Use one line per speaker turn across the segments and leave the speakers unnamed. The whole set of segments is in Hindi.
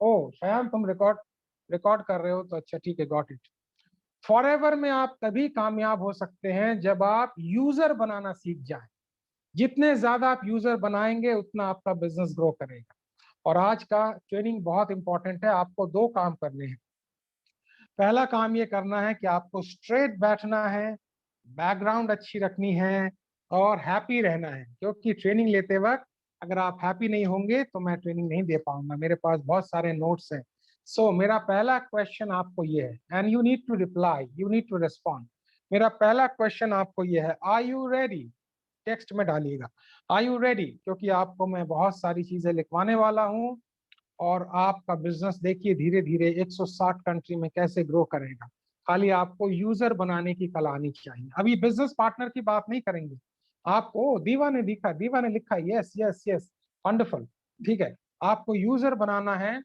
ओ शयान, तुम रिकॉर्ड रिकॉर्ड कर रहे हो तो अच्छा ठीक है, गॉट इट। फॉरएवर में आप तभी कामयाब हो सकते हैं जब आप यूजर बनाना सीख जाएं। जितने ज्यादा आप यूजर बनाएंगे उतना आपका बिजनेस ग्रो करेगा। और आज का ट्रेनिंग बहुत इंपॉर्टेंट है। आपको दो काम करने हैं। पहला काम ये करना है कि आपको स्ट्रेट बैठना है, बैकग्राउंड अच्छी रखनी है और हैप्पी रहना है, क्योंकि ट्रेनिंग लेते वक्त अगर आप हैप्पी नहीं होंगे तो मैं ट्रेनिंग नहीं दे पाऊंगा। मेरे पास बहुत सारे नोट्स हैं। सो मेरा पहला क्वेश्चन आपको ये है, and you need to reply, you need to respond. मेरा पहला क्वेश्चन आपको ये है, आर यू रेडी? टेक्स्ट में डालिएगा, आर यू रेडी, क्योंकि आपको मैं बहुत सारी चीजें लिखवाने वाला हूँ। और आपका बिजनेस देखिए धीरे धीरे 160 कंट्री में कैसे ग्रो करेगा। खाली आपको यूजर बनाने की कला आनी चाहिए। अभी बिजनेस पार्टनर की बात नहीं करेंगे। आपको दीवा ने दिखा, दीवा ने लिखा, यस यस यस, वंडरफुल, ठीक है। आपको यूजर बनाना है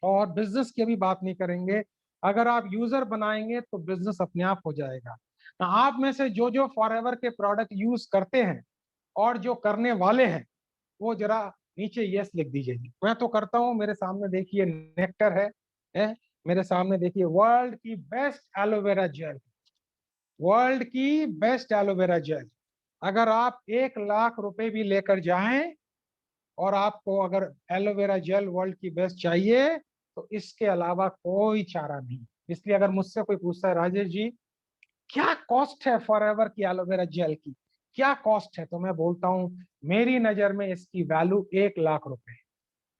और बिजनेस की अभी बात नहीं करेंगे। अगर आप यूजर बनाएंगे तो बिजनेस अपने आप हो जाएगा। आप में से जो जो फॉरएवर के प्रोडक्ट यूज करते हैं और जो करने वाले हैं, वो जरा नीचे यस लिख दीजिए। मैं तो करता हूँ। मेरे सामने देखिए नेक्टर है, मेरे सामने देखिए वर्ल्ड की बेस्ट एलोवेरा जेल, वर्ल्ड की बेस्ट एलोवेरा जेल। अगर आप 1 लाख रुपए भी लेकर जाएं और आपको अगर एलोवेरा जेल वर्ल्ड की बेस्ट चाहिए तो इसके अलावा कोई चारा नहीं। इसलिए अगर मुझसे कोई पूछता है, राजेश जी क्या कॉस्ट है फॉरएवर की एलोवेरा जेल की, क्या कॉस्ट है, तो मैं बोलता हूं मेरी नजर में इसकी वैल्यू 1 लाख रुपए है।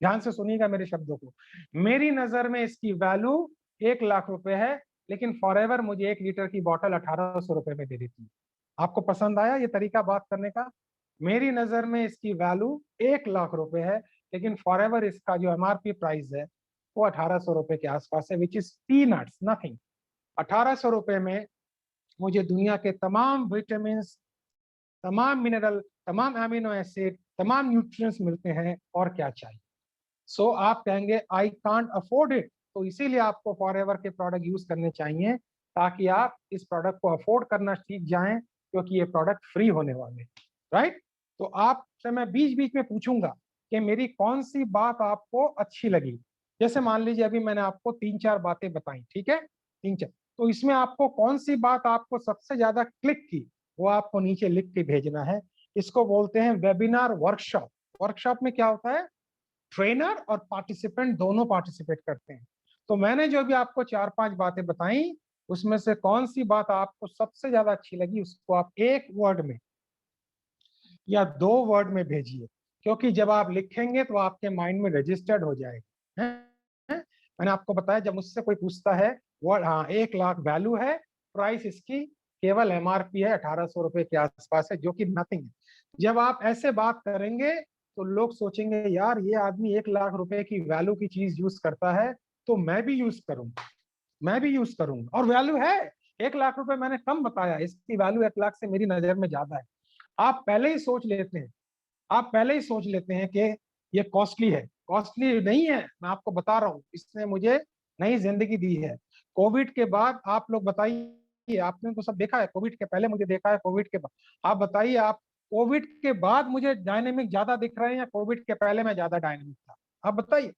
ध्यान से सुनिएगा मेरे शब्दों को। मेरी नजर में इसकी वैल्यू 1 लाख रुपए है, लेकिन फॉरएवर मुझे 1 लीटर की बोतल 1800 रुपए में दे देती है। आपको पसंद आया ये तरीका बात करने का? मेरी नजर में इसकी वैल्यू 1 लाख रुपए है, लेकिन फॉरएवर इसका जो एमआरपी प्राइस है वो 1800 रुपए के आसपास है, विच इज पीनट्स, नथिंग। 1800 रुपए में मुझे दुनिया के तमाम विटामिन, तमाम मिनरल, तमाम एमिनो एसिड, तमाम न्यूट्रिएंट्स मिलते हैं, और क्या चाहिए। सो आप कहेंगे आई कांट अफोर्ड इट, तो इसीलिए आपको फॉरएवर के प्रोडक्ट यूज करने चाहिए, ताकि आप इस प्रोडक्ट को अफोर्ड करना सीख जाएं, क्योंकि ये प्रोडक्ट फ्री होने वाले, राइट। तो आपसे मैं बीच बीच में पूछूंगा कि मेरी कौन सी बात आपको अच्छी लगी। जैसे मान लीजिए अभी मैंने आपको 3-4 बातें बताई, ठीक है, 3-4, तो इसमें आपको कौन सी बात आपको सबसे ज्यादा क्लिक की, वो आपको नीचे लिख के भेजना है। इसको बोलते हैं वेबिनार वर्कशॉप। वर्कशॉप में क्या होता है, ट्रेनर और पार्टिसिपेंट दोनों पार्टिसिपेट करते हैं। तो मैंने जो भी आपको 4-5 बातें बताई, उसमें से कौन सी बात आपको सबसे ज्यादा अच्छी लगी, उसको आप 1 वर्ड में या 2 वर्ड में भेजिए, क्योंकि जब आप लिखेंगे तो आपके माइंड में रजिस्टर्ड हो जाएगा। मैंने आपको बताया, जब मुझसे कोई पूछता है वर्ड, हाँ 1 लाख वैल्यू है, प्राइस इसकी केवल एमआरपी है 1800 रुपए के आसपास है, जो कि नथिंग है। जब आप ऐसे बात करेंगे तो लोग सोचेंगे यार ये आदमी 1 लाख रुपए की वैल्यू की चीज यूज करता है, तो मैं भी यूज करूंगा, मैं भी यूज करूंगा। और वैल्यू है 1 लाख रुपए, मैंने कम बताया, इसकी वैल्यू 1 लाख से मेरी नजर में ज्यादा है। आप पहले ही सोच लेते हैं, आप पहले ही सोच लेते हैं कि ये कॉस्टली है। कॉस्टली नहीं है, मैं आपको बता रहा हूँ, इसने मुझे नई जिंदगी दी है। कोविड के बाद आप लोग बताइए, आपने तो सब देखा है, कोविड के पहले मुझे देखा है, कोविड के बाद आप बताइए, आप कोविड के बाद मुझे डायनेमिक ज्यादा दिख रहे हैं या कोविड के पहले मैं ज्यादा डायनेमिक था? आप बताइए।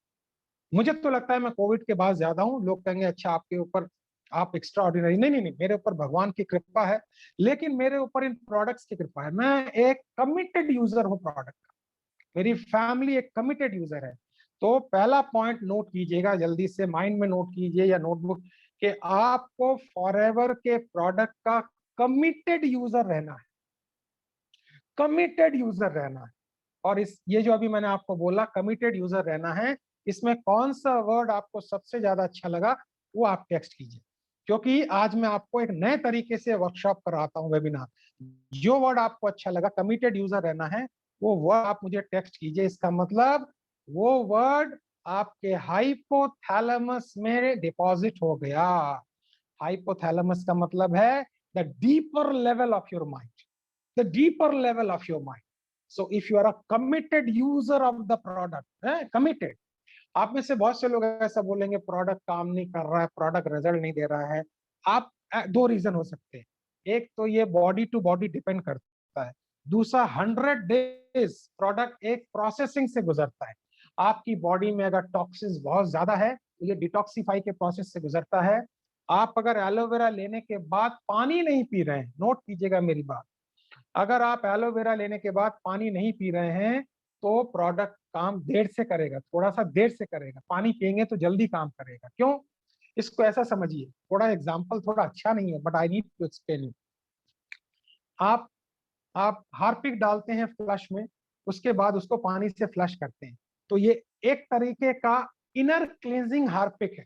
मुझे तो लगता है मैं कोविड के बाद ज्यादा हूँ। लोग कहेंगे अच्छा आपके ऊपर, आप एक्स्ट्रा ऑर्डिनरी, नहीं नहीं नहीं, मेरे ऊपर भगवान की कृपा है, लेकिन मेरे ऊपर इन प्रोडक्ट्स की कृपा है। मैं एक कमिटेड यूजर हूँ प्रोडक्ट का, मेरी फैमिली एक कमिटेड यूजर है। तो पहला पॉइंट नोट कीजिएगा, जल्दी से माइंड में नोट कीजिए या नोटबुक, कि आपको फॉरएवर के प्रोडक्ट का कमिटेड यूजर रहना है, कमिटेड यूजर रहना है। और इस ये जो अभी मैंने आपको बोला कमिटेड यूजर रहना है, इसमें कौन सा वर्ड आपको सबसे ज्यादा अच्छा लगा वो आप टेक्स्ट कीजिए, क्योंकि आज मैं आपको एक नए तरीके से वर्कशॉप कराता हूँ, वेबिनार। जो वर्ड आपको अच्छा लगा, कमिटेड यूजर रहना है, वो वर्ड आप मुझे टेक्स्ट कीजिए। इसका मतलब वो वर्ड आपके हाइपोथैलेमस में डिपॉजिट हो गया। हाइपोथैलेमस का मतलब है the deeper level of your mind, the deeper level of your mind. So if you are a committed user of the product, committed, आप में से बहुत से लोग ऐसा बोलेंगे प्रोडक्ट काम नहीं कर रहा है, प्रोडक्ट रिजल्ट नहीं दे रहा है। आप दो रीजन हो सकते हैं, एक तो ये बॉडी टू बॉडी डिपेंड करता है, दूसरा 100 डेज प्रोडक्ट एक प्रोसेसिंग से गुजरता है। आपकी बॉडी में अगर टॉक्सिन्स बहुत ज्यादा है तो ये डिटॉक्सिफाई के प्रोसेस से गुजरता है। आप अगर एलोवेरा लेने के बाद पानी नहीं पी रहे हैं, नोट कीजिएगा मेरी बात, अगर आप एलोवेरा लेने के बाद पानी नहीं पी रहे हैं तो प्रोडक्ट काम देर से करेगा, थोड़ा सा देर से करेगा। पानी पिएंगे तो जल्दी काम करेगा। क्यों? इसको ऐसा समझिए, थोड़ा एग्जांपल थोड़ा अच्छा नहीं है but I need to explain you. आप आप हार्पिक डालते हैं फ्लश में, उसके बाद उसको पानी से फ्लश करते हैं, तो ये एक तरीके का इनर क्लींजिंग हार्पिक है।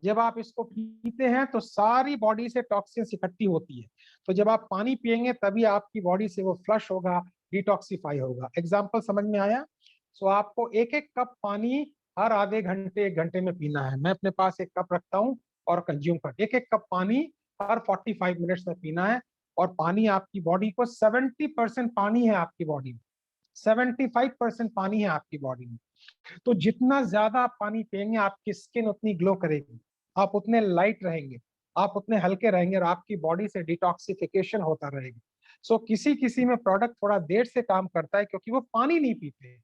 जब आप इसको पीते हैं तो सारी बॉडी से टॉक्सिन्स इकट्ठी होती है, तो जब आप पानी पिएंगे तभी आपकी बॉडी से वो फ्लश होगा, डिटॉक्सिफाई होगा। एग्जाम्पल समझ में आया? सो आपको एक एक कप पानी हर आधे घंटे 1 घंटे में पीना है। मैं अपने पास एक कप रखता हूँ और कंज्यूम कर, एक एक कप पानी हर 45 मिनट्स में पीना है। और पानी आपकी बॉडी को 70% पानी है आपकी बॉडी में, 75% पानी है आपकी बॉडी में। तो जितना ज्यादा आप पानी पिएंगे आपकी स्किन उतनी ग्लो करेगी, आप उतने लाइट रहेंगे, आप उतने हल्के रहेंगे और आपकी बॉडी से डिटॉक्सिफिकेशन होता रहेगा। सो किसी किसी में प्रोडक्ट थोड़ा देर से काम करता है क्योंकि वो पानी नहीं पीते,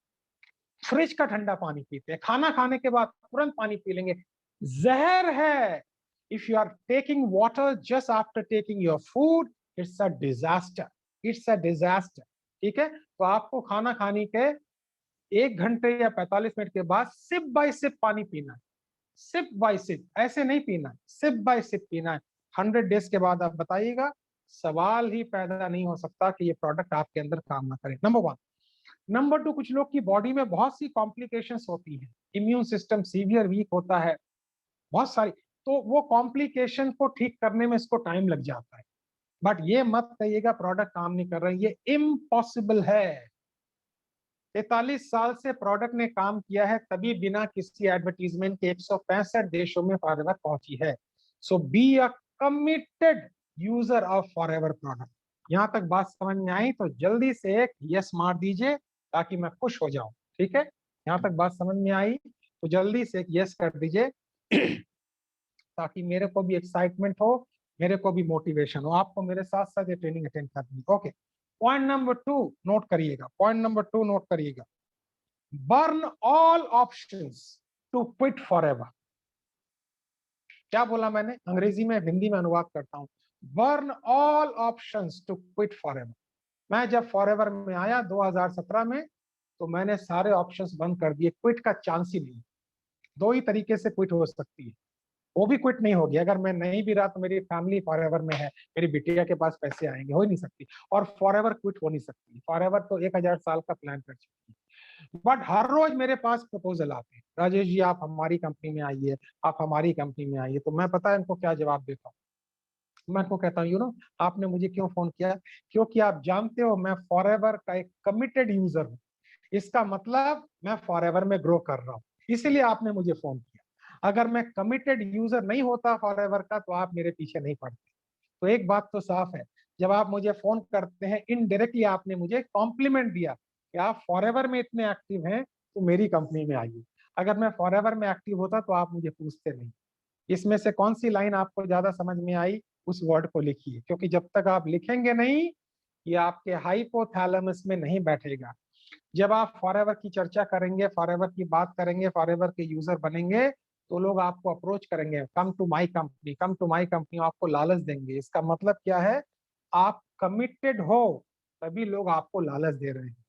फ्रिज का ठंडा पानी पीते हैं, खाना खाने के बाद तुरंत पानी पी लेंगे, जहर है। If you are taking water just after taking your food, it's a disaster, it's a disaster. ठीक है, तो आपको खाना खाने के 1 घंटे या 45 मिनट के बाद सिप बाय सिप पानी पीना है, सिप बाय सिप, ऐसे नहीं पीना है, सिप बाय सिप पीना है। 100 डेज के बाद आप बताइएगा, सवाल ही पैदा नहीं हो सकता कि ये प्रोडक्ट आपके अंदर काम ना करे। नंबर 1। नंबर 2, कुछ लोग की बॉडी में बहुत सी कॉम्प्लिकेशंस होती हैं, इम्यून सिस्टम सीवियर वीक होता है, बहुत सारी, तो वो कॉम्प्लिकेशन को ठीक करने में इसको टाइम लग जाता है। बट ये मत कहिएगा प्रोडक्ट काम नहीं कर रहा है, ये इम्पॉसिबल है। 43 साल से प्रोडक्ट ने काम किया है, तभी बिना किसी एडवर्टीजमेंट के 165 देशों में फॉरएवर पहुंची है। So be a committed user of Forever product. यहां तक बात समझ में आई तो जल्दी से एक यस मार दीजिए ताकि मैं खुश हो जाऊं। ठीक है, यहां तक बात समझ में आई तो जल्दी से एक यस कर दीजिए ताकि मेरे को भी एक्साइटमेंट हो, मेरे को भी मोटिवेशन हो, आपको मेरे साथ साथ ये ट्रेनिंग अटेंड करनी। ओके, पॉइंट नंबर 2 नोट करिएगा, पॉइंट नंबर 2 नोट करिएगा। Burn all options to quit forever. क्या बोला मैंने? अंग्रेजी में हिंदी में अनुवाद करता हूं। Burn all options to quit forever. मैं जब फॉरएवर में आया 2017 में तो मैंने सारे ऑप्शंस बंद कर दिए, क्विट का चांस ही नहीं। दो ही तरीके से क्विट हो सकती है, वो भी क्विट नहीं होगी। अगर मैं नहीं भी रहा तो मेरी फैमिली फॉरएवर में है, मेरी बिटिया के पास पैसे आएंगे, हो ही नहीं सकती। और फॉरएवर क्विट हो नहीं सकती, फॉरएवर तो 1000 साल का प्लान कर चुकी है। बट हर रोज मेरे पास प्रपोजल आते हैं, राजेश जी आप हमारी कंपनी में आइए, आप हमारी कंपनी में आइए। तो मैं पता है इनको क्या जवाब देता हूँ? मैं इनको कहता हूँ आपने मुझे क्यों फोन किया? क्योंकि आप जानते हो मैं फॉरएवर का एक कमिटेड यूजर हूँ, इसका मतलब मैं फॉरएवर में ग्रो कर रहा हूँ, इसीलिए आपने मुझे फोन किया। अगर मैं कमिटेड यूजर नहीं होता फॉरएवर का तो आप मेरे पीछे नहीं पड़ते। तो एक बात तो साफ है, जब आप मुझे फोन करते हैं इनडायरेक्टली आपने मुझे कॉम्प्लीमेंट दिया कि आप फॉरएवर में इतने एक्टिव हैं तो मेरी कंपनी में आइए। अगर मैं फॉरएवर में एक्टिव होता तो आप मुझे पूछते नहीं। इसमें से कौन सी लाइन आपको ज्यादा समझ में आई, उस वर्ड को लिखिए, क्योंकि जब तक आप लिखेंगे नहीं ये आपके हाइपोथैलेमस में नहीं बैठेगा। जब आप फॉरएवर की चर्चा करेंगे, फॉरएवर की बात करेंगे, फॉरएवर के यूजर बनेंगे तो लोग आपको अप्रोच करेंगे, come to my company, come to my company, आपको लालच देंगे। इसका मतलब क्या है? आप कमिटेड हो तभी लोग आपको लालच दे रहे हैं।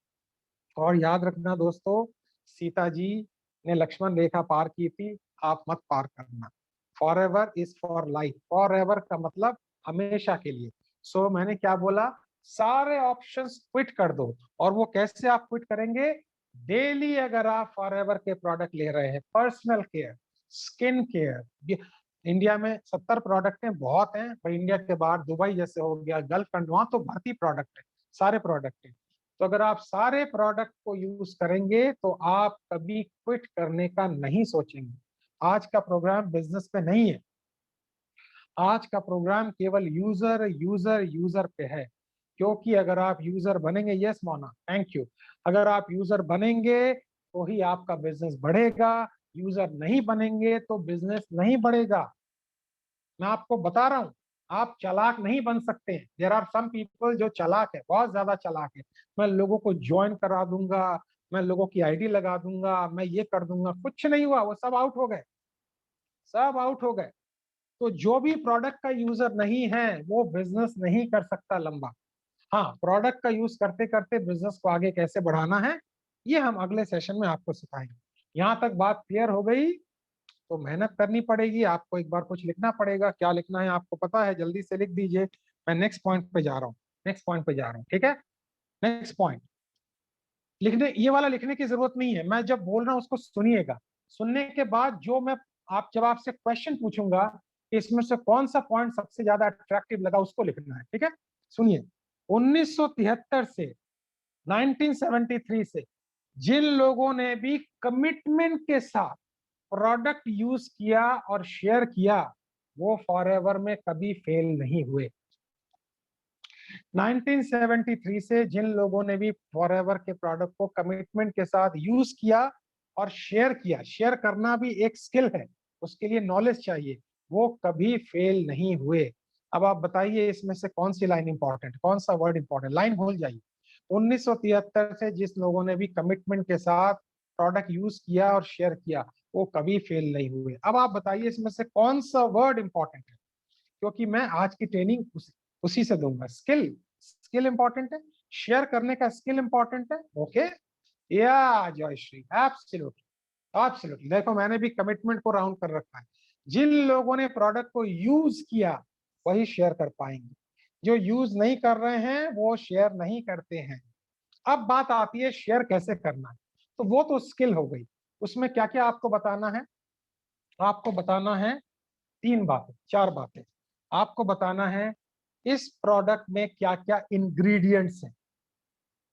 और याद रखना दोस्तों, सीता जी ने लक्ष्मण रेखा पार की थी, आप मत पार करना। Forever is for life, forever का मतलब हमेशा के लिए। सो मैंने क्या बोला? सारे ऑप्शंस क्विट कर दो। और वो कैसे आप क्विट करेंगे? डेली अगर आप फॉरएवर के प्रोडक्ट ले रहे हैं, personal care, skin care, India में 70 प्रोडक्ट हैं, बहुत हैं, पर इंडिया के बाहर दुबई जैसे हो गया, गल्फ कंट्री, वहां तो भर्ती प्रोडक्ट है, सारे प्रोडक्ट है। तो अगर आप सारे प्रोडक्ट को यूज करेंगे तो आप कभी क्विट करने का नहीं सोचेंगे। आज का प्रोग्राम बिजनेस पे नहीं है, आज का प्रोग्राम केवल यूजर यूजर यूजर पे है। क्योंकि अगर आप यूजर बनेंगे, यस मोना थैंक यू, अगर आप यूजर बनेंगे तो ही आपका बिजनेस बढ़ेगा, यूजर नहीं बनेंगे तो बिजनेस नहीं बढ़ेगा। मैं आपको बता रहा हूँ, आप चालाक नहीं बन सकते। देयर आर सम पीपल जो चालाक है, बहुत ज्यादा चालाक है, मैं लोगों को ज्वाइन करा दूंगा, मैं लोगों की आईडी लगा दूंगा, मैं ये कर दूंगा, कुछ नहीं हुआ, वो सब आउट हो गए, सब आउट हो गए। तो जो भी प्रोडक्ट का यूजर नहीं है वो बिजनेस नहीं कर सकता लंबा। हाँ, प्रोडक्ट का यूज करते करते बिजनेस को आगे कैसे बढ़ाना है ये हम अगले सेशन में आपको सिखाएंगे। यहाँ तक बात क्लियर हो गई? तो मेहनत करनी पड़ेगी आपको, एक बार कुछ लिखना पड़ेगा, क्या लिखना है आपको पता है, जल्दी से लिख दीजिए। मैं नेक्स्ट पॉइंट पे जा रहा हूँ, नेक्स्ट पॉइंट पे जा रहा हूँ, ठीक है। नेक्स्ट पॉइंट लिखने, ये वाला लिखने की जरूरत नहीं है, मैं जब बोल रहा हूँ उसको सुनिएगा। सुनने के बाद जो मैं जब आपसे क्वेश्चन पूछूंगा कि इसमें से कौन सा पॉइंट सबसे ज्यादा अट्रैक्टिव लगा उसको लिखना है, ठीक है। सुनिए, 1973 से 1973 से जिन लोगों ने भी कमिटमेंट के साथ प्रोडक्ट यूज किया और शेयर किया वो फॉरएवर में कभी फेल नहीं हुए। 1973 से जिन लोगों ने भी फॉरएवर के प्रोडक्ट को कमिटमेंट के साथ यूज किया और शेयर किया, शेयर करना भी एक स्किल है, उसके लिए नॉलेज चाहिए, वो कभी फेल नहीं हुए। अब आप बताइए इसमें से कौन सी लाइन इंपॉर्टेंट, कौन सा वर्ड इंपॉर्टेंट, लाइन भूल जाइए। 1973 से जिस लोगों ने भी कमिटमेंट के साथ प्रोडक्ट यूज किया और शेयर किया वो कभी फेल नहीं हुए। अब आप बताइए इसमें से कौन सा वर्ड इंपॉर्टेंट है, क्योंकि मैं आज की ट्रेनिंग उसी से दूंगा। स्किल, स्किल इंपॉर्टेंट है, शेयर करने का स्किल इंपॉर्टेंट है। ओके, या जयश्री, एब्सोल्युटली एब्सोल्युटली। देखो मैंने भी कमिटमेंट को राउंड कर रखा है, जिन लोगों ने प्रोडक्ट को यूज किया वही शेयर कर पाएंगे, जो यूज नहीं कर रहे हैं वो शेयर नहीं करते हैं। अब बात आती है शेयर कैसे करना है, तो वो तो स्किल हो गई। उसमें क्या क्या आपको बताना है, आपको बताना है तीन बातें, चार बातें। आपको बताना है इस प्रोडक्ट में क्या क्या इंग्रेडिएंट्स हैं।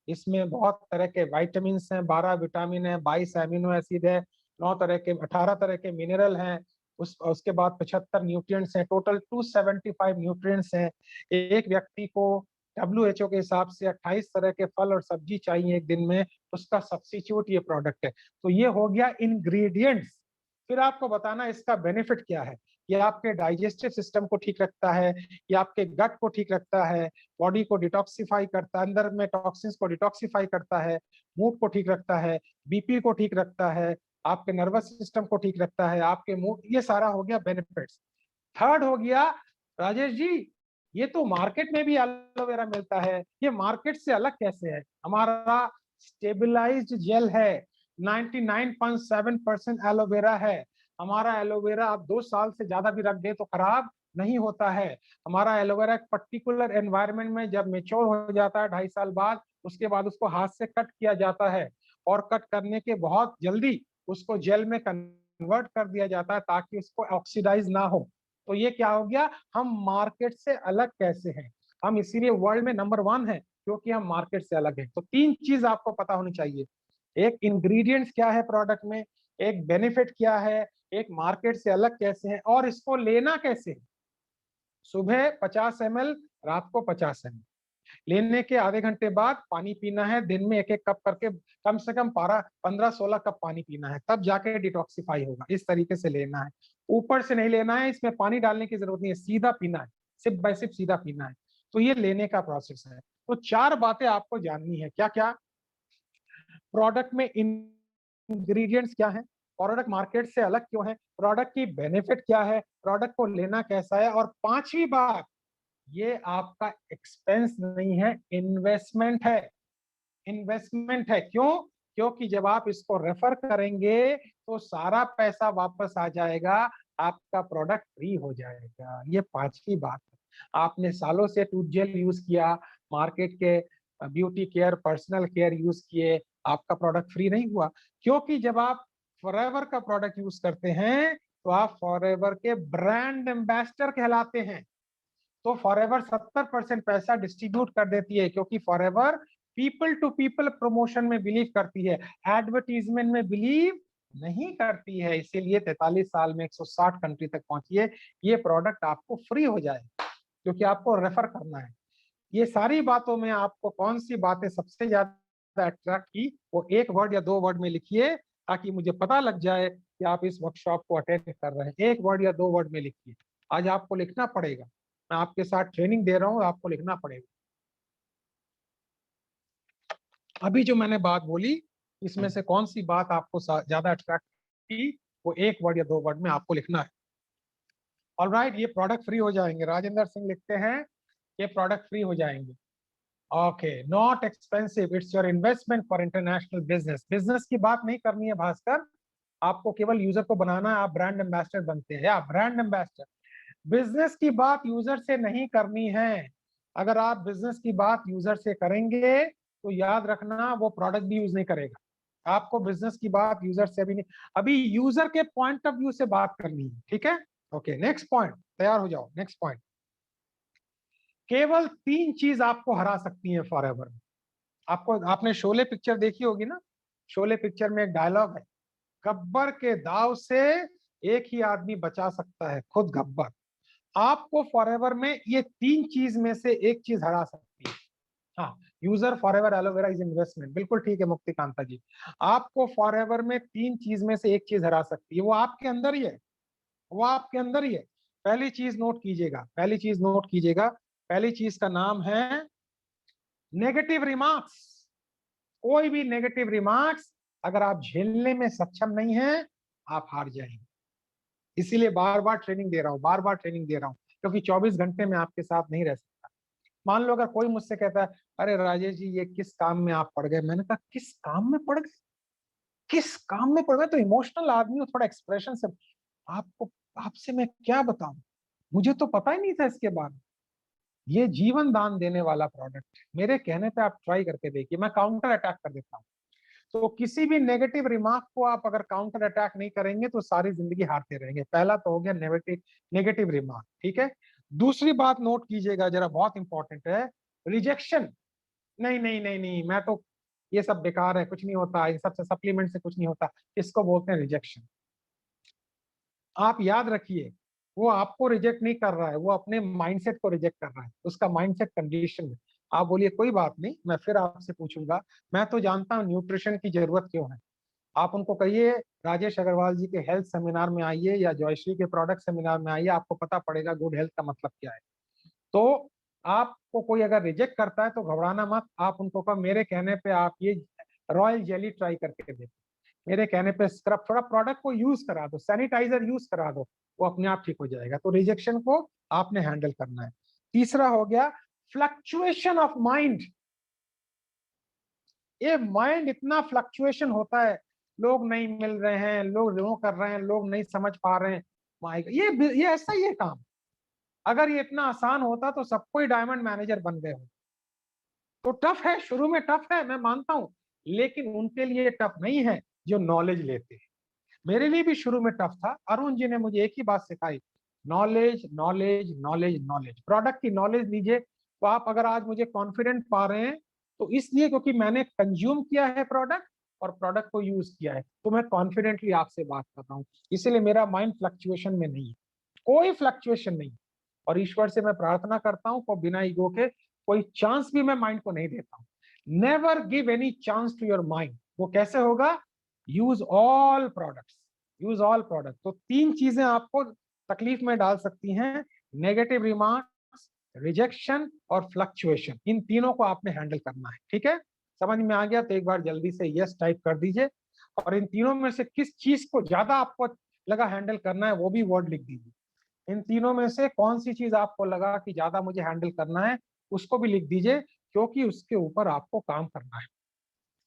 इसमें बहुत तरह के विटामिन हैं, 12 विटामिन है, 22 एमिनो एसिड है, 9 तरह के 18 तरह के मिनरल हैं, उसके बाद 75 न्यूट्रिएंट्स हैं, टोटल 275 न्यूट्रिएंट्स हैं। एक व्यक्ति को WHO के हिसाब से 28 तरह के फल और सब्जी चाहिए एक दिन में, उसका सब्स्टिट्यूट ये प्रोडक्ट है। तो ये हो गया इंग्रेडिएंट्स। फिर आपको बताना इसका बेनिफिट क्या है। ये आपके डाइजेस्टिव सिस्टम को ठीक रखता है, ये आपके गट को ठीक रखता है, बॉडी को डिटॉक्सिफाई करता है, अंदर में टॉक्सिन्स को डिटॉक्सिफाई करता है, मूड को ठीक रखता है, बीपी को ठीक रखता है, आपके नर्वस सिस्टम को ठीक रखता है, आपके मूड, ये सारा हो गया बेनिफिट्स। थर्ड हो गया, राजेश जी ये तो मार्केट में भी एलोवेरा मिलता है, ये मार्केट से अलग कैसे है? हमारा स्टेबलाइज्ड जेल है, 99.7% एलोवेरा है। हमारा एलोवेरा आप 2 साल से ज्यादा भी रख दे तो खराब नहीं होता है। हमारा एलोवेरा एक पर्टिकुलर एनवायरनमेंट में जब मेच्योर हो जाता है 2.5 साल बाद, उसके बाद उसको हाथ से कट किया जाता है और कट करने के बहुत जल्दी उसको जेल में कन्वर्ट कर दिया जाता है ताकि उसको ऑक्सीडाइज ना हो। तो ये क्या हो गया, हम मार्केट से अलग कैसे हैं, हम इसीलिए वर्ल्ड में नंबर 1 है क्योंकि हम मार्केट से अलग हैं। तो तीन चीज आपको पता होनी चाहिए, एक इंग्रेडिएंट्स क्या है प्रोडक्ट में, एक बेनिफिट क्या है, एक मार्केट से अलग कैसे है और इसको लेना कैसे है। सुबह 50 ml, रात को 50 ml, लेने के आधे घंटे बाद पानी पीना है, दिन में एक एक कप करके कम से कम 15-16 कप पानी पीना है, तब जाके डिटॉक्सिफाई होगा। इस तरीके से लेना है, ऊपर से नहीं लेना है, इसमें पानी डालने की जरूरत नहीं है, सीधा पीना है, सिप बाय सिप सीधा पीना है। तो ये लेने का प्रोसेस है। तो चार बातें आपको जाननी है, क्या क्या, प्रोडक्ट में इंग्रेडिएंट्स क्या है, प्रोडक्ट मार्केट से अलग क्यों है, प्रोडक्ट की बेनिफिट क्या है, प्रोडक्ट को लेना कैसा है, और पांचवी बात, ये आपका एक्सपेंस नहीं है, इन्वेस्टमेंट है। इन्वेस्टमेंट है, क्यों? क्योंकि जब आप इसको रेफर करेंगे तो सारा पैसा वापस आ जाएगा, आपका प्रोडक्ट फ्री हो जाएगा। ये पांचवी बात है। आपने सालों से टूथ जेल यूज किया, मार्केट के beauty care, personal care use किए, आपका प्रोडक्ट फ्री नहीं हुआ, क्योंकि जब आप फॉरएवर का प्रोडक्ट यूज करते हैं तो आप फॉरएवर के ब्रांड एम्बेसडर कहलाते हैं। तो फॉरएवर 70% पैसा डिस्ट्रीब्यूट कर देती है, क्योंकि Forever people to people promotion में बिलीव करती है, एडवर्टीजमेंट में बिलीव नहीं करती है। इसीलिए 43 साल में 160 कंट्री तक पहुंची है। ये प्रोडक्ट आपको फ्री हो जाए क्योंकि आपको रेफर करना है। ये सारी बातों में आपको कौन सी बातें सबसे ज्यादा अट्रैक्ट की, वो एक वर्ड या दो वर्ड में लिखिए ताकि मुझे पता लग जाए कि आप इस वर्कशॉप को अटेंड कर रहे हैं। एक वर्ड या दो वर्ड में लिखिए, आज आपको लिखना पड़ेगा, मैं आपके साथ ट्रेनिंग दे रहा हूं, आपको लिखना पड़ेगा। अभी जो मैंने बात बोली इसमें से कौन सी बात आपको ज्यादा अट्रैक्ट की, वो एक वर्ड या 2 वर्ड में आपको लिखना है। ऑलराइट, ये प्रोडक्ट फ्री हो जाएंगे। राजेंद्र सिंह लिखते हैं ये प्रोडक्ट फ्री हो जाएंगे। Okay, not expensive, it's your investment for international business. Business की बात नहीं करनी है भास्कर, आपको केवल यूजर को बनाना है, आप ब्रांड एम्बेसडर बनते हैं, आप ब्रांड एम्बेसडर। बिजनेस की बात यूजर से नहीं करनी है। अगर आप बिजनेस की बात यूजर से करेंगे तो याद रखना वो प्रोडक्ट भी यूज नहीं करेगा। आपको बिजनेस की बात यूजर से अभी नहीं, अभी यूजर के पॉइंट ऑफ व्यू से बात करनी है, ठीक है। ओके, नेक्स्ट पॉइंट, तैयार हो जाओ। नेक्स्ट पॉइंट, केवल 3 चीज आपको हरा सकती है फॉरएवर में। आपको, आपने शोले पिक्चर देखी होगी ना, शोले पिक्चर में एक डायलॉग है, गब्बर के दाव से एक ही आदमी बचा सकता है, खुद गब्बर। आपको फॉरएवर में ये 3 चीज में से एक चीज हरा सकती है। हाँ, user forever aloe vera is investment, बिल्कुल ठीक है मुक्ति कांता जी। आपको फॉरएवर में 3 चीज में से एक चीज हरा सकती है, वो आपके अंदर ही है, वो आपके अंदर ही है। पहली चीज नोट कीजिएगा, पहली चीज नोट कीजिएगा, पहली चीज का नाम है नेगेटिव रिमार्क्स। कोई भी नेगेटिव रिमार्क्स अगर आप झेलने में सक्षम नहीं हैं, आप हार जाएंगे। इसीलिए बार बार ट्रेनिंग दे रहा हूं, बार बार ट्रेनिंग दे रहा हूं, क्योंकि 24 घंटे में आपके साथ नहीं रह सकता। मान लो अगर कोई मुझसे कहता है, अरे राजेश जी ये किस काम में आप पड़ गए, मैंने कहा किस काम में पड़ गए, किस काम में पड़ गए? तो इमोशनल आदमी हो, थोड़ा एक्सप्रेशन से, आपको, आपसे मैं क्या बताऊं, मुझे तो पता ही नहीं था इसके बारे में। ये जीवन दान देने वाला प्रोडक्ट है, मेरे कहने पे आप ट्राई करके देखिए, मैं काउंटर अटैक कर देता हूँ। तो किसी भी नेगेटिव रिमार्क को आप अगर काउंटर अटैक नहीं करेंगे तो सारी जिंदगी हारते रहेंगे। पहला तो हो गया नेगेटिव, नेगेटिव रिमार्क, ठीक है। दूसरी बात नोट कीजिएगा जरा, बहुत इंपॉर्टेंट है, रिजेक्शन। नहीं नहीं नहीं नहीं, मैं तो, ये सब बेकार है, कुछ नहीं होता, इन सबसे सप्लीमेंट से कुछ नहीं होता, इसको बोलते हैं रिजेक्शन। आप याद रखिए, वो आपको रिजेक्ट नहीं कर रहा है, वो अपने माइंडसेट को रिजेक्ट कर रहा है, उसका माइंडसेट कंडीशन है। आप बोलिए कोई बात नहीं, मैं फिर आपसे पूछूंगा, मैं तो जानता हूँ न्यूट्रिशन की जरूरत क्यों है। आप उनको कहिए राजेश अग्रवाल जी के हेल्थ सेमिनार में आइए या जॉयश्री के प्रोडक्ट सेमिनार में आइए, आपको पता पड़ेगा गुड हेल्थ का मतलब क्या है। तो आपको कोई अगर रिजेक्ट करता है तो घबराना मत, आप उनको कहो मेरे कहने पे आप ये रॉयल जेली ट्राई करके देखो, मेरे कहने पे स्क्रब, थोड़ा प्रोडक्ट को यूज करा दो, सैनिटाइजर यूज करा दो, वो अपने आप ठीक हो जाएगा। तो रिजेक्शन को आपने हैंडल करना है। तीसरा हो गया फ्लक्चुएशन ऑफ माइंड। ये माइंड इतना फ्लक्चुएशन होता है, लोग नहीं मिल रहे हैं, लोग वो कर रहे हैं, लोग नहीं समझ पा रहे हैं, ये ऐसा ही है काम। अगर ये इतना आसान होता तो सबको ही डायमंड मैनेजर बन गए हो। तो टफ है, शुरू में टफ है, मैं मानता हूं, लेकिन उनके लिए टफ नहीं है जो नॉलेज लेते हैं। मेरे लिए भी शुरू में टफ था। अरुण जी ने मुझे एक ही बात सिखाई, knowledge knowledge knowledge knowledge. Product की नॉलेज लीजिए, तो आप अगर आज मुझे कॉन्फिडेंट पा रहे हैं तो इसलिए क्योंकि मैंने कंज्यूम किया है प्रोडक्ट और प्रोडक्ट को यूज किया है, तो मैं कॉन्फिडेंटली आपसे बात कर रहा हूँ। इसीलिए मेरा माइंड फ्लक्चुएशन में नहीं है, कोई फ्लक्चुएशन नहीं। और ईश्वर से मैं प्रार्थना करता हूँ को बिना ईगो के कोई चांस भी मैं माइंड को नहीं देता हूँ। Never give any chance to your mind. वो कैसे होगा? Use all products, use all product. तो 3 चीजें आपको तकलीफ में डाल सकती हैं, नेगेटिव रिमार्क्स, रिजेक्शन और फ्लक्चुएशन। इन तीनों को आपने हैंडल करना है, ठीक है। समझ में आ गया तो एक बार जल्दी से यस टाइप कर दीजिए, और इन तीनों में से किस चीज को ज्यादा आपको लगा हैंडल करना है वो भी वर्ड लिख दीजिए। इन तीनों में से कौन सी चीज आपको लगा कि ज्यादा मुझे हैंडल करना है उसको भी लिख दीजिए, क्योंकि उसके ऊपर आपको काम करना है,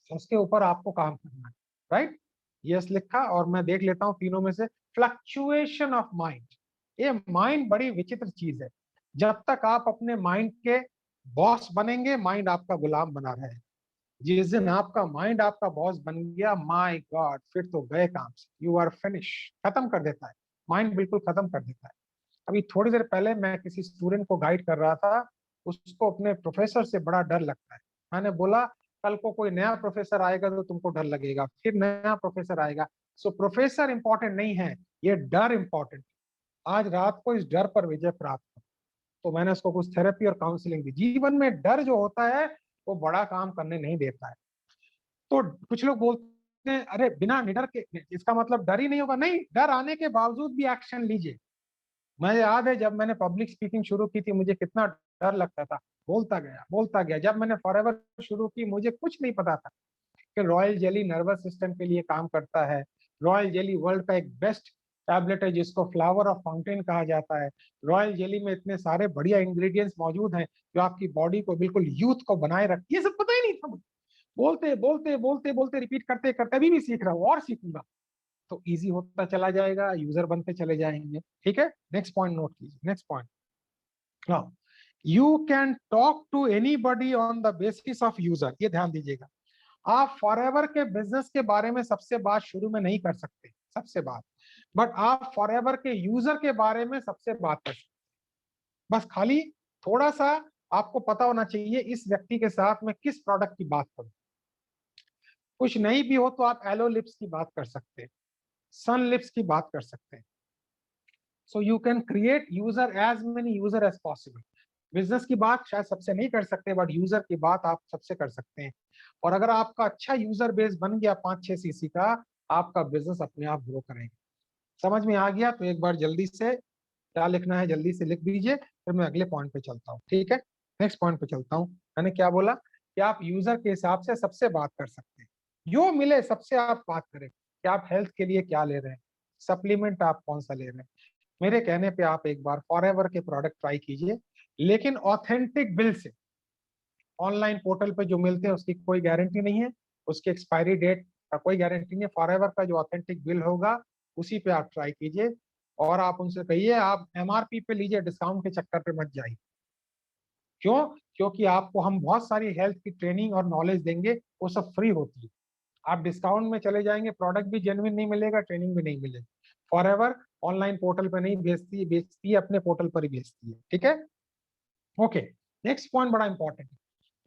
उसके ऊपर आपको काम करना है। राइट, यस लिखा। और मैं देख लेता हूं तीनों में से, फ्लक्चुएशन ऑफ माइंड। ये माइंड बड़ी विचित्र चीज है, जब तक आप अपने माइंड के बॉस बनेंगे माइंड आपका गुलाम बना रहेगा। जिस दिन आपका माइंड आपका बॉस बन गया, माय गॉड, फिर तो गए काम से, यू आर फिनिश। खत्म कर देता है माइंड, बिल्कुल खत्म कर देता है। अभी थोड़ी देर पहले मैं किसी स्टूडेंट को गाइड कर रहा था, उसको अपने प्रोफेसर से बड़ा डर लगता है। मैंने बोला कल को कोई नया प्रोफेसर आएगा तो तुमको डर लगेगा, फिर नया प्रोफेसर आएगा। सो प्रोफेसर इंपॉर्टेंट नहीं है, ये डर इंपॉर्टेंट। आज रात को इस डर पर विजय प्राप्त हो। तो मैंने उसको कुछ थेरेपी और काउंसलिंग दी। जीवन में डर जो होता है वो बड़ा काम करने नहीं देता है। तो कुछ लोग बोलते हैं अरे बिना निडर के, इसका मतलब डर ही नहीं होगा। नहीं, डर आने के बावजूद भी एक्शन लीजिए। मुझे याद है जब मैंने पब्लिक स्पीकिंग शुरू की थी मुझे कितना डर लगता था, बोलता गया बोलता गया। जब मैंने फॉरएवर शुरू की मुझे कुछ नहीं पता था, कि रॉयल जेली नर्वस सिस्टम के लिए काम करता है। रॉयल जेली वर्ल्ड का एक बेस्ट टैबलेट है जिसको फ्लावर ऑफ फाउंटेन कहा जाता है। रॉयल जेली में इतने सारे बढ़िया इंग्रेडिएंट्स मौजूद हैं जो आपकी बॉडी को बिल्कुल यूथ को बनाए रख, ये सब पता ही नहीं था मुझे। बोलते बोलते बोलते बोलते रिपीट करते करते अभी भी सीख रहा हूँ और सीखूंगा, तो इजी होता चला जाएगा, यूजर बनते चले जाएंगे। ठीक है, नेक्स्ट पॉइंट नोट कीजिए। नेक्स्ट पॉइंट, हाँ, you can talk to anybody on the basis of user. ये ध्यान दीजिएगा, आप फॉरएवर के बिजनेस के बारे में सबसे बात शुरू में नहीं कर सकते, सबसे बात, बट आप फॉरएवर के यूजर के बारे में सबसे बात कर सकते। बस खाली थोड़ा सा आपको पता होना चाहिए इस व्यक्ति के साथ मैं किस प्रोडक्ट की बात करूं। कुछ नहीं भी हो तो आप एलो लिप्स की बात कर सकते हैं, सन लिप्स की बात कर सकते हैं। So you can create user as many user as possible. Business की बात शायद सबसे नहीं कर सकते, बट यूजर की बात आप सबसे कर सकते हैं। और अगर आपका अच्छा यूजर बेस बन गया 5-6 सीसी का, आपका बिजनेस अपने आप ग्रो करेगा। समझ में आ गया? तो एक बार जल्दी से क्या लिखना है जल्दी से लिख दीजिए, फिर मैं अगले पॉइंट पे चलता हूँ। ठीक है, नेक्स्ट पॉइंट पे चलता हूँ। मैंने क्या बोला कि आप यूजर के हिसाब से सबसे बात कर सकते हैं, जो मिले सबसे आप बात करें कि आप हेल्थ के लिए क्या ले रहे हैं, सप्लीमेंट आप कौन सा ले रहे हैं। मेरे कहने पे आप एक बार फॉरएवर के प्रोडक्ट ट्राई कीजिए, लेकिन ऑथेंटिक बिल से। ऑनलाइन पोर्टल पे जो मिलते हैं उसकी कोई गारंटी नहीं है, उसकी एक्सपायरी डेट का कोई गारंटी नहीं है। फॉरएवर का जो ऑथेंटिक बिल होगा उसी पे आप ट्राई कीजिए, और आप उनसे कहिए आप एमआरपी पे लीजिए, डिस्काउंट के चक्कर पे मत जाइए। क्यों? क्योंकि आपको हम बहुत सारी हेल्थ की ट्रेनिंग और नॉलेज देंगे, वो सब फ्री होती है। आप डिस्काउंट में चले जाएंगे, प्रोडक्ट भी जेन्युइन नहीं मिलेगा, ट्रेनिंग भी नहीं मिलेगी। फॉरएवर ऑनलाइन पोर्टल पे नहीं बेचती है अपने पोर्टल पर ही बेचती है। ठीक है, ओके। नेक्स्ट पॉइंट बड़ा इंपॉर्टेंट है।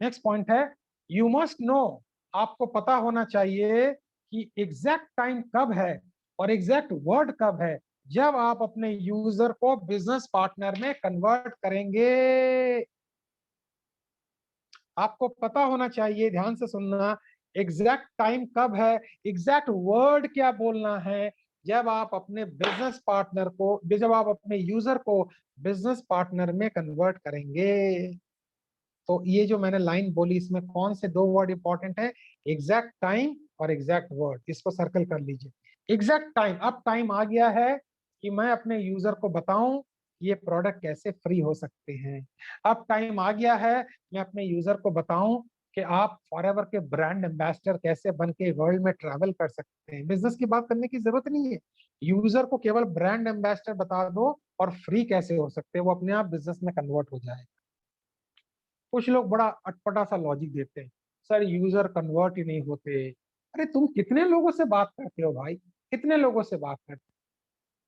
नेक्स्ट पॉइंट है यू मस्ट नो। आपको पता होना चाहिए कि एग्जैक्ट टाइम कब है और एग्जैक्ट वर्ड कब है जब आप अपने यूजर को बिजनेस पार्टनर में कन्वर्ट करेंगे। आपको पता होना चाहिए, ध्यान से सुनना, एग्जैक्ट टाइम कब है, एग्जैक्ट वर्ड क्या बोलना है जब आप अपने बिजनेस पार्टनर को, जब आप अपने यूजर को बिजनेस पार्टनर में कन्वर्ट करेंगे। तो ये जो मैंने लाइन बोली इसमें कौन से दो वर्ड इंपॉर्टेंट है? एग्जैक्ट टाइम और एग्जैक्ट वर्ड। इसको सर्कल कर लीजिए। एग्जैक्ट टाइम, अब टाइम आ गया है कि मैं अपने यूजर को बताऊं ये प्रोडक्ट कैसे फ्री हो सकते हैं। अब टाइम आ गया है मैं अपने यूजर को बताऊं कि आप फॉरएवर के ब्रांड एम्बेसडर कैसे बन के वर्ल्ड में ट्रैवल कर सकते हैं। बिजनेस की बात करने की जरूरत नहीं है, यूजर को केवल ब्रांड एम्बेसडर बता दो और फ्री कैसे हो सकते हैं, वो अपने आप बिजनेस में कन्वर्ट हो जाए। कुछ लोग बड़ा अटपटा सा लॉजिक देते हैं, सर यूजर कन्वर्ट ही नहीं होते। अरे तुम कितने लोगों से बात करते हो भाई, कितने लोगों से बात करते हो?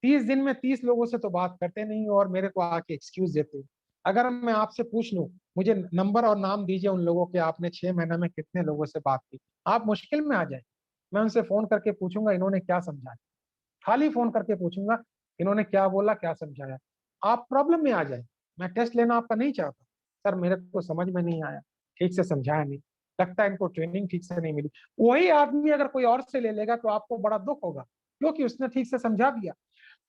30 दिन में 30 लोगों से तो बात करते नहीं हो और मेरे को आके एक्सक्यूज देते हो। अगर मैं आपसे पूछ लूं, मुझे नंबर और नाम दीजिए उन लोगों के, आपने 6 महीने में कितने लोगों से बात की, आप मुश्किल में आ जाए। मैं उनसे फोन करके पूछूंगा इन्होंने क्या समझाया, खाली फोन करके पूछूंगा इन्होंने क्या बोला क्या समझाया, आप प्रॉब्लम में आ जाए। मैं टेस्ट लेना आपका नहीं चाहता, सर मेरे को समझ में नहीं आया, ठीक से समझाया नहीं, लगता है इनको ट्रेनिंग ठीक से नहीं मिली। वही आदमी अगर कोई और से ले लेगा तो आपको बड़ा दुख होगा क्योंकि उसने ठीक से समझा दिया।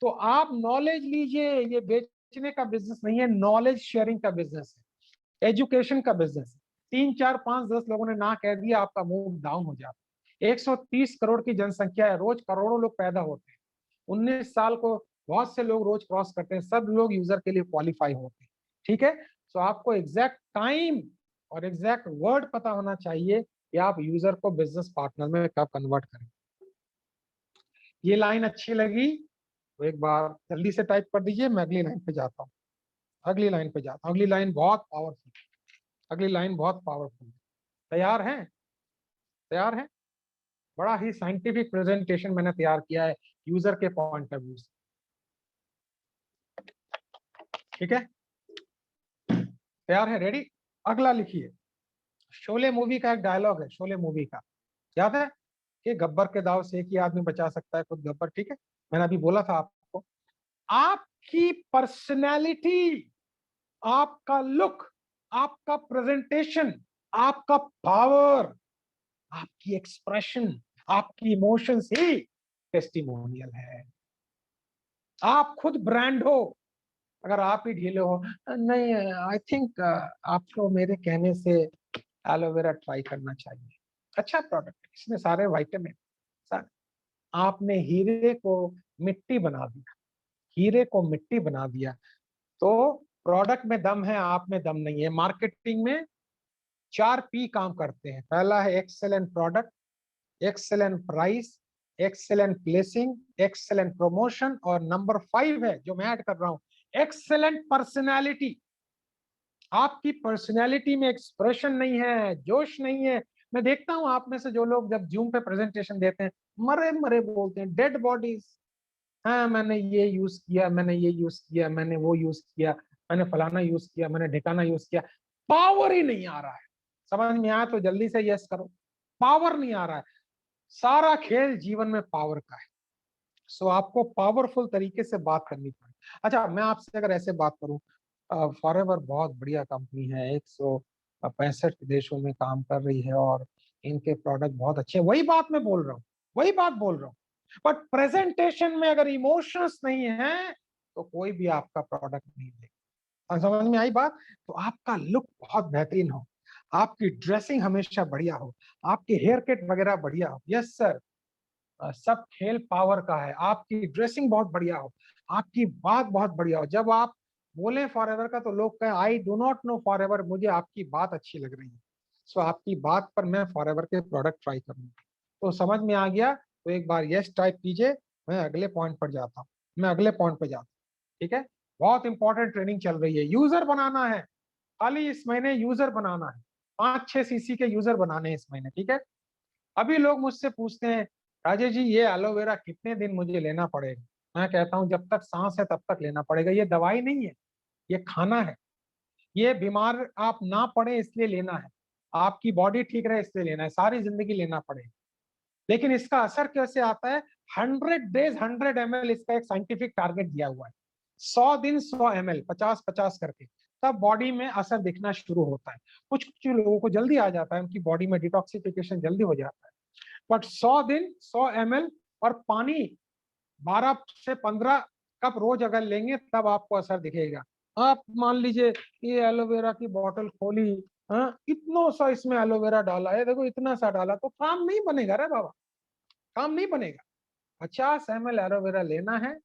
तो आप नॉलेज लीजिए, ये बेचने का बिजनेस नहीं है, नॉलेज शेयरिंग का बिजनेस है, एजुकेशन का बिजनेस है। 3 4 5 10 लोगों ने ना कह दिया आपका मूड डाउन हो जाता है। 130 करोड़ की जनसंख्या है, रोज करोड़ों लोग पैदा होते हैं, 19 साल को बहुत से लोग रोज क्रॉस करते हैं, सब लोग यूजर के लिए क्वालिफाई होते हैं। ठीक है, तो आपको एग्जैक्ट टाइम और एग्जैक्ट वर्ड पता होना चाहिए कि आप यूजर को बिजनेस पार्टनर में कब कन्वर्ट करें। ये लाइन अच्छी लगी तो एक बार जल्दी से टाइप कर दीजिए, मैं अगली लाइन पे जाता हूँ। अगली लाइन पे जाता हूँ, अगली लाइन बहुत पावरफुल, अगली लाइन बहुत पावरफुल। तैयार हैं? तैयार हैं? बड़ा ही साइंटिफिक प्रेजेंटेशन मैंने तैयार किया है यूजर के पॉइंट ऑफ व्यू से। ठीक है, तैयार है? रेडी? अगला लिखिए, शोले मूवी का एक डायलॉग है, शोले मूवी का, याद है कि गब्बर के दाव से एक ही आदमी बचा सकता है, खुद गब्बर। ठीक है, मैंने अभी बोला था आपको, आपकी पर्सनैलिटी, आपका लुक, आपका प्रेजेंटेशन, आपका पावर, आपकी एक्सप्रेशन, आपकी इमोशंस ही टेस्टिमोनियल है। आप खुद ब्रांड हो। अगर आप ही ढीले हो, नहीं आई थिंक आपको मेरे कहने से एलोवेरा ट्राई करना चाहिए, अच्छा प्रोडक्ट है, इसमें सारे विटामिन सारे। आपने हीरे को मिट्टी बना दिया, हीरे को मिट्टी बना दिया, तो प्रोडक्ट में दम है, आप में दम नहीं है। मार्केटिंग में 4 P काम करते हैं। पहला है excellent product, excellent price, excellent placing, excellent promotion, और नंबर 5 है जो मैं ऐड कर रहा हूं, एक्सेलेंट पर्सनैलिटी। आपकी पर्सनैलिटी में एक्सप्रेशन नहीं है, जोश नहीं है। मैं देखता हूं आप में से जो लोग जब जूम पे प्रेजेंटेशन देते हैं, मरे मरे बोलते हैं, डेड बॉडीज। हाँ मैंने ये यूज किया, मैंने ये यूज किया, मैंने वो यूज किया, मैंने फलाना यूज किया, मैंने ढिकाना यूज किया। पावर ही नहीं आ रहा है। समझ में आया तो जल्दी से यस करो। पावर नहीं आ रहा है। सारा खेल जीवन में पावर का है। सो आपको पावरफुल तरीके से बात करनी पड़ेगी। अच्छा मैं आपसे अगर ऐसे बात करूं, फॉरएवर बहुत बढ़िया कंपनी है, 165 देशों में काम कर रही है और इनके प्रोडक्ट बहुत अच्छे हैं। वही बात मैं बोल रहा हूँ, वही बात बोल रहा हूँ। बट प्रेजेंटेशन में अगर इमोशंस नहीं है तो कोई भी आपका प्रोडक्ट नहीं लेगा। समझ में आई बात? तो आपका लुक बहुत बेहतरीन हो, आपकी ड्रेसिंग हमेशा बढ़िया हो, आपकी हेयर कट वगैरह बढ़िया हो। यस सर, सब खेल पावर का है। आपकी ड्रेसिंग बहुत बढ़िया हो, आपकी बात बहुत बढ़िया हो। जब आप बोले फॉरएवर का तो लोग कहें I do not know forever, मुझे आपकी बात अच्छी लग रही है, सो आपकी बात पर मैं फॉरएवर के प्रोडक्ट ट्राई करूंगा। तो समझ में आ गया तो एक बार यस टाइप कीजिए। मैं अगले पॉइंट पर जाता हूँ, मैं अगले पॉइंट पर जाता हूँ। ठीक है, बहुत इंपॉर्टेंट ट्रेनिंग चल रही है। यूजर बनाना है, खाली इस महीने यूजर बनाना है। 5-6 cc के यूजर बनाने हैं इस महीने। ठीक है, अभी लोग मुझसे पूछते हैं राजेश जी ये एलोवेरा कितने दिन मुझे लेना पड़ेगा? मैं कहता हूं जब तक सांस है तब तक लेना पड़ेगा। ये दवाई नहीं है, ये खाना है। ये बीमार आप ना पड़े इसलिए लेना है, आपकी बॉडी ठीक रहे इसलिए लेना है, सारी जिंदगी लेना पड़ेगा। लेकिन इसका असर कैसे आता है? 100 डेज 100 ml, इसका एक साइंटिफिक टारगेट दिया हुआ है। 100 दिन 100 ml, 50-50 करके, तब बॉडी में असर दिखना शुरू होता है। कुछ कुछ लोगों को जल्दी आ जाता है, उनकी बॉडी में डिटॉक्सिफिकेशन जल्दी हो जाता है। बट 100 दिन 100 ml और पानी 12 से 15 कप रोज अगर लेंगे तब आपको असर दिखेगा। आप मान लीजिए ये एलोवेरा की बोतल खोली, हाँ इतना सा इसमें एलोवेरा डाला है, देखो इतना सा डाला, तो काम नहीं बनेगा रे बाबा, काम नहीं बनेगा। 50 ml एलोवेरा लेना है,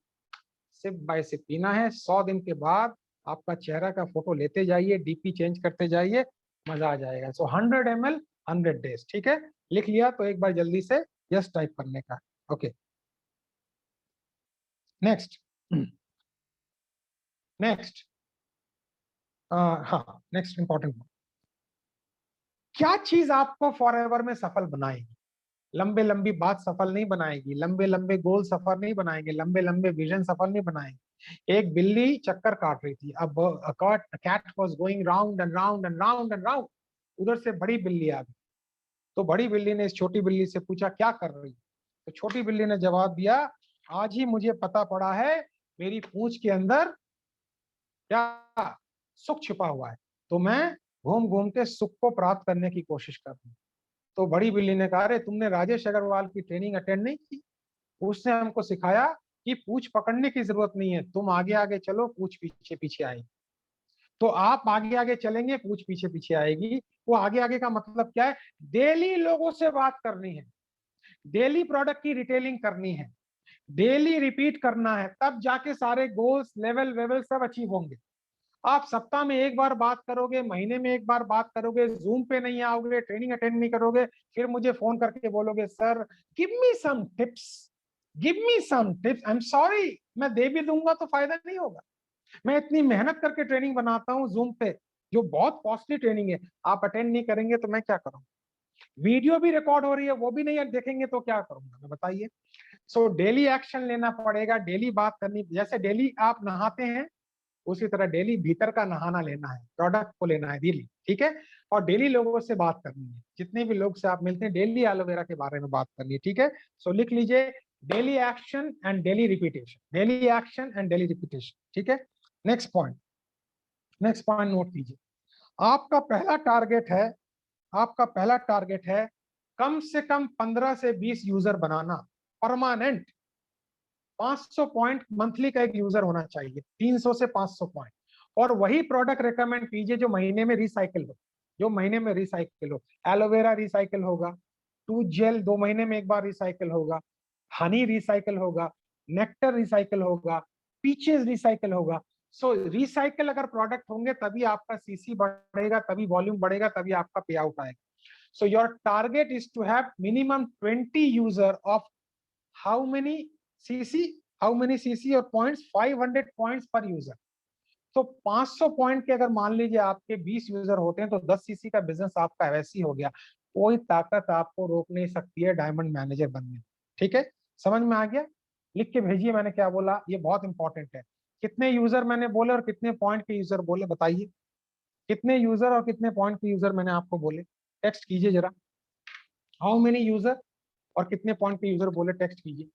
सिप बाय सिप पीना है। 100 दिन के बाद आपका चेहरा का फोटो लेते जाइए, डीपी चेंज करते जाइए, मजा आ जाएगा। सो 100 ml 100 डेज। ठीक है, लिख लिया तो एक बार जल्दी से यस टाइप करने का। ओके, नेक्स्ट नेक्स्ट, हाँ नेक्स्ट इंपॉर्टेंट, क्या चीज आपको फॉरएवर में सफल बनाएगी? लंबे लंबी बात सफल नहीं बनाएगी, लंबे लंबे गोल सफल नहीं बनाएंगे, लंबे लंबे विजन सफल नहीं बनाएंगे। एक बिल्ली चक्कर काट रही थी, अब cat was going round and round and round and round. उधर से बड़ी बिल्ली आ गई, तो बड़ी बिल्ली ने इस छोटी बिल्ली से पूछा क्या कर रही है? तो छोटी बिल्ली ने जवाब दिया, आज ही मुझे पता पड़ा है मेरी पूंछ के अंदर क्या सुख छिपा हुआ है, तो मैं घूम घूम के सुख को प्राप्त करने की कोशिश कर रही हूँ। तो बड़ी बिल्ली ने कहा, अरे तुमने राजेश अग्रवाल की ट्रेनिंग अटेंड नहीं की? उसने हमको सिखाया कि पूछ पकड़ने की जरूरत नहीं है, तुम आगे आगे चलो, पूछ पीछे पीछे आएगी। तो आप आगे आगे चलेंगे, पूछ पीछे पीछे आएगी। वो आगे आगे का मतलब क्या है? डेली लोगों से बात करनी है, डेली प्रोडक्ट की रिटेलिंग करनी है, डेली रिपीट करना है, तब जाके सारे गोल्स लेवल वेवल सब अचीव होंगे। आप सप्ताह में एक बार बात करोगे, महीने में एक बार बात करोगे, जूम पे नहीं आओगे, ट्रेनिंग अटेंड नहीं करोगे, फिर मुझे फोन करके बोलोगे sir give me some tips, give me some tips. I am sorry, मैं दे भी दूंगा तो फायदा नहीं होगा। मैं इतनी मेहनत करके ट्रेनिंग बनाता हूँ जूम पे, जो बहुत कॉस्टली ट्रेनिंग है, आप अटेंड नहीं करेंगे तो मैं क्या करूँ? वीडियो भी रिकॉर्ड हो रही है, वो भी नहीं देखेंगे तो क्या करूंगा मैं, बताइए। सो डेली एक्शन लेना पड़ेगा, डेली बात करनी। जैसे डेली आप नहाते हैं, उसी तरह डेली भीतर का नहाना लेना है, प्रोडक्ट को लेना है डेली। ठीक है, और डेली लोगों से बात करनी है, जितने भी लोग से आप मिलते हैं डेली एलोवेरा के बारे में बात करनी है। ठीक है, सो लिख लीजिए daily action and daily repetition, daily action and daily repetition. ठीक है, next point, next point note कीजिए। आपका पहला टारगेट है, आपका पहला टारगेट है कम से कम 15 से 20 यूजर बनाना, परमानेंट। 500 पॉइंट मंथली का एक यूजर होना चाहिए, 300 से 500 पॉइंट। और वही प्रोडक्ट रेकमेंड कीजिए जो महीने में रिसाइकिल हो, जो महीने में रिसाइकिल हो। एलोवेरा रिसाइकिल होगा, टूथ जेल 2 महीने में एक बार रिसाइकल होगा, हनी रिसाइकल होगा, नेक्टर रिसाइकल होगा, पीचेस रिसाइकल होगा। सो रिसाइकल अगर प्रोडक्ट होंगे तभी आपका सीसी बढ़ेगा, तभी वॉल्यूम बढ़ेगा, तभी आपका पे आउट आएगा। So your target is to have minimum 20 user of how many cc, how many cc और points, 500 points per user। तो 500 पॉइंट के अगर मान लीजिए आपके 20 यूजर होते हैं तो 10 सीसी का बिजनेस आपका वैसे ही हो गया। कोई ताकत आपको रोक नहीं सकती है डायमंड मैनेजर बनने। ठीक है, समझ में आ गया? लिख के भेजिए मैंने क्या बोला, ये बहुत इंपॉर्टेंट है। कितने यूजर मैंने बोले और कितने पॉइंट के यूजर बोले, बताइए कितने यूजर और कितने पॉइंट के यूजर मैंने आपको बोले? टेक्स्ट कीजिए जरा, हाउ मेनी यूजर और कितने पॉइंट के यूजर बोले, टेक्स्ट कीजिए।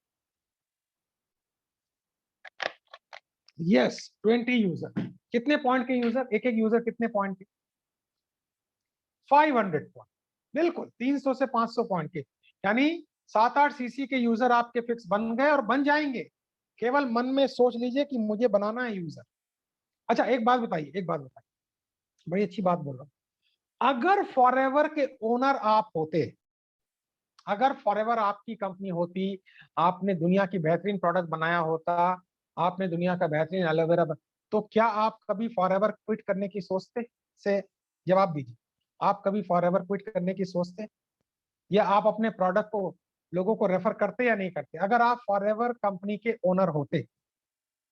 Yes 20 user. कितने पॉइंट के यूजर? एक एक यूजर कितने पॉइंट के? 500 पॉइंट। बिल्कुल 300 से 500 पॉइंट के, यानी 7-8 सीसी के यूजर आपके फिक्स बन गए और बन जाएंगे। केवल मन में सोच लीजिए कि मुझे बनाना है यूजर। अच्छा एक बात बताइए, एक बात बताइए, बड़ी अच्छी बात बोल रहा हूं। अगर फॉरएवर के ओनर आप होते, अगर फॉरएवर आपकी कंपनी होती, आपने दुनिया की बेहतरीन प्रोडक्ट बनाया होता, आपने दुनिया का बेहतरीन एलोवेरा, तो क्या आप कभी फॉरएवर क्विट करने की सोचते? से जवाब दीजिए, आप कभी फॉरएवर क्विट करने की सोचते, या आप अपने प्रोडक्ट को लोगों को रेफर करते या नहीं करते? अगर आप फॉरएवर कंपनी के ओनर होते,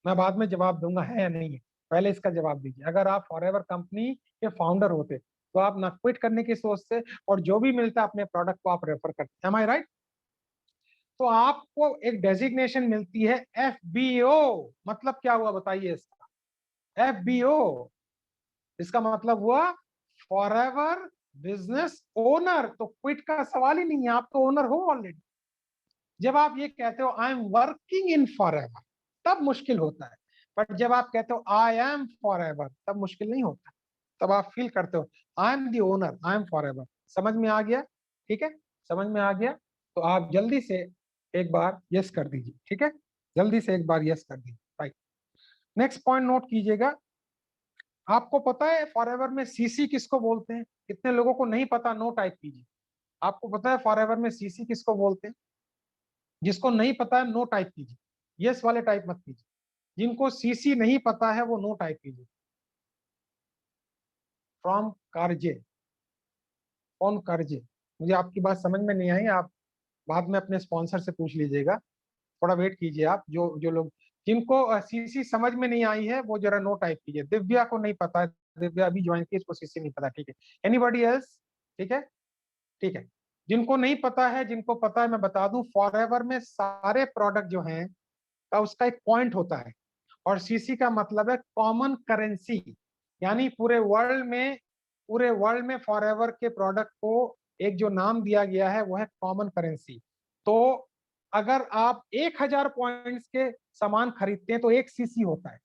मैं बाद में जवाब दूंगा है या नहीं है, पहले इसका जवाब दीजिए। अगर आप फॉरएवर कंपनी के फाउंडर होते तो आप ना क्विट करने की सोचते और जो भी मिलता है अपने प्रोडक्ट को आप रेफर करते। एम आई राइट? तो आपको एक डेजिग्नेशन मिलती है एफबीओ। मतलब क्या हुआ बताइए इसका? एफबीओ इसका मतलब हुआ फॉरएवर बिजनेस ओनर। तो क्विट का सवाल ही नहीं है, आप तो ओनर हो ऑलरेडी। जब आप ये कहते हो I am working in forever तब मुश्किल होता है, बट जब आप कहते हो आई एम फॉरएवर तब मुश्किल नहीं होता। तब आप फील करते हो I am the owner, I am forever. समझ में आ गया? ठीक है, समझ में आ गया? तो आप जल्दी से एक बार यस कर दीजिए। ठीक है, जल्दी से एक बार यस कर दीजिए। राइट, नेक्स्ट पॉइंट नोट कीजिएगा। आपको पता है फॉरएवर में सीसी किसको बोलते हैं? कितने लोगों को नहीं पता, नो टाइप कीजिए। आपको पता है फॉरएवर में सीसी किसको बोलते हैं? जिसको नहीं पता है नो टाइप कीजिए, यस वाले टाइप मत कीजिए। जिनको सीसी नहीं पता है वो नो टाइप कीजिए। फ्रॉम कार्जे, कौन कार्जे? मुझे आपकी बात समझ में नहीं आई, आप बाद में अपने स्पॉन्सर से पूछ लीजिएगा, थोड़ा वेट कीजिए। आप जो जो लोग जिनको सीसी समझ में नहीं आई है वो जरा नो टाइप कीजिए। दिव्या को नहीं पता है, दिव्या अभी ज्वाइन की, इसको सीसी नहीं पता। ठीक है, एनीबॉडी एल्स? ठीक है, ठीक है। जिनको नहीं पता है, जिनको पता है मैं बता दूं, फॉरएवर में सारे प्रोडक्ट जो हैं का उसका एक पॉइंट होता है, और सीसी का मतलब है कॉमन करेंसी। यानी पूरे वर्ल्ड में फॉरएवर के प्रोडक्ट को एक जो नाम दिया गया है वो है कॉमन करेंसी। तो अगर आप 1000 पॉइंट्स के सामान खरीदते हैं तो 1 सीसी होता है।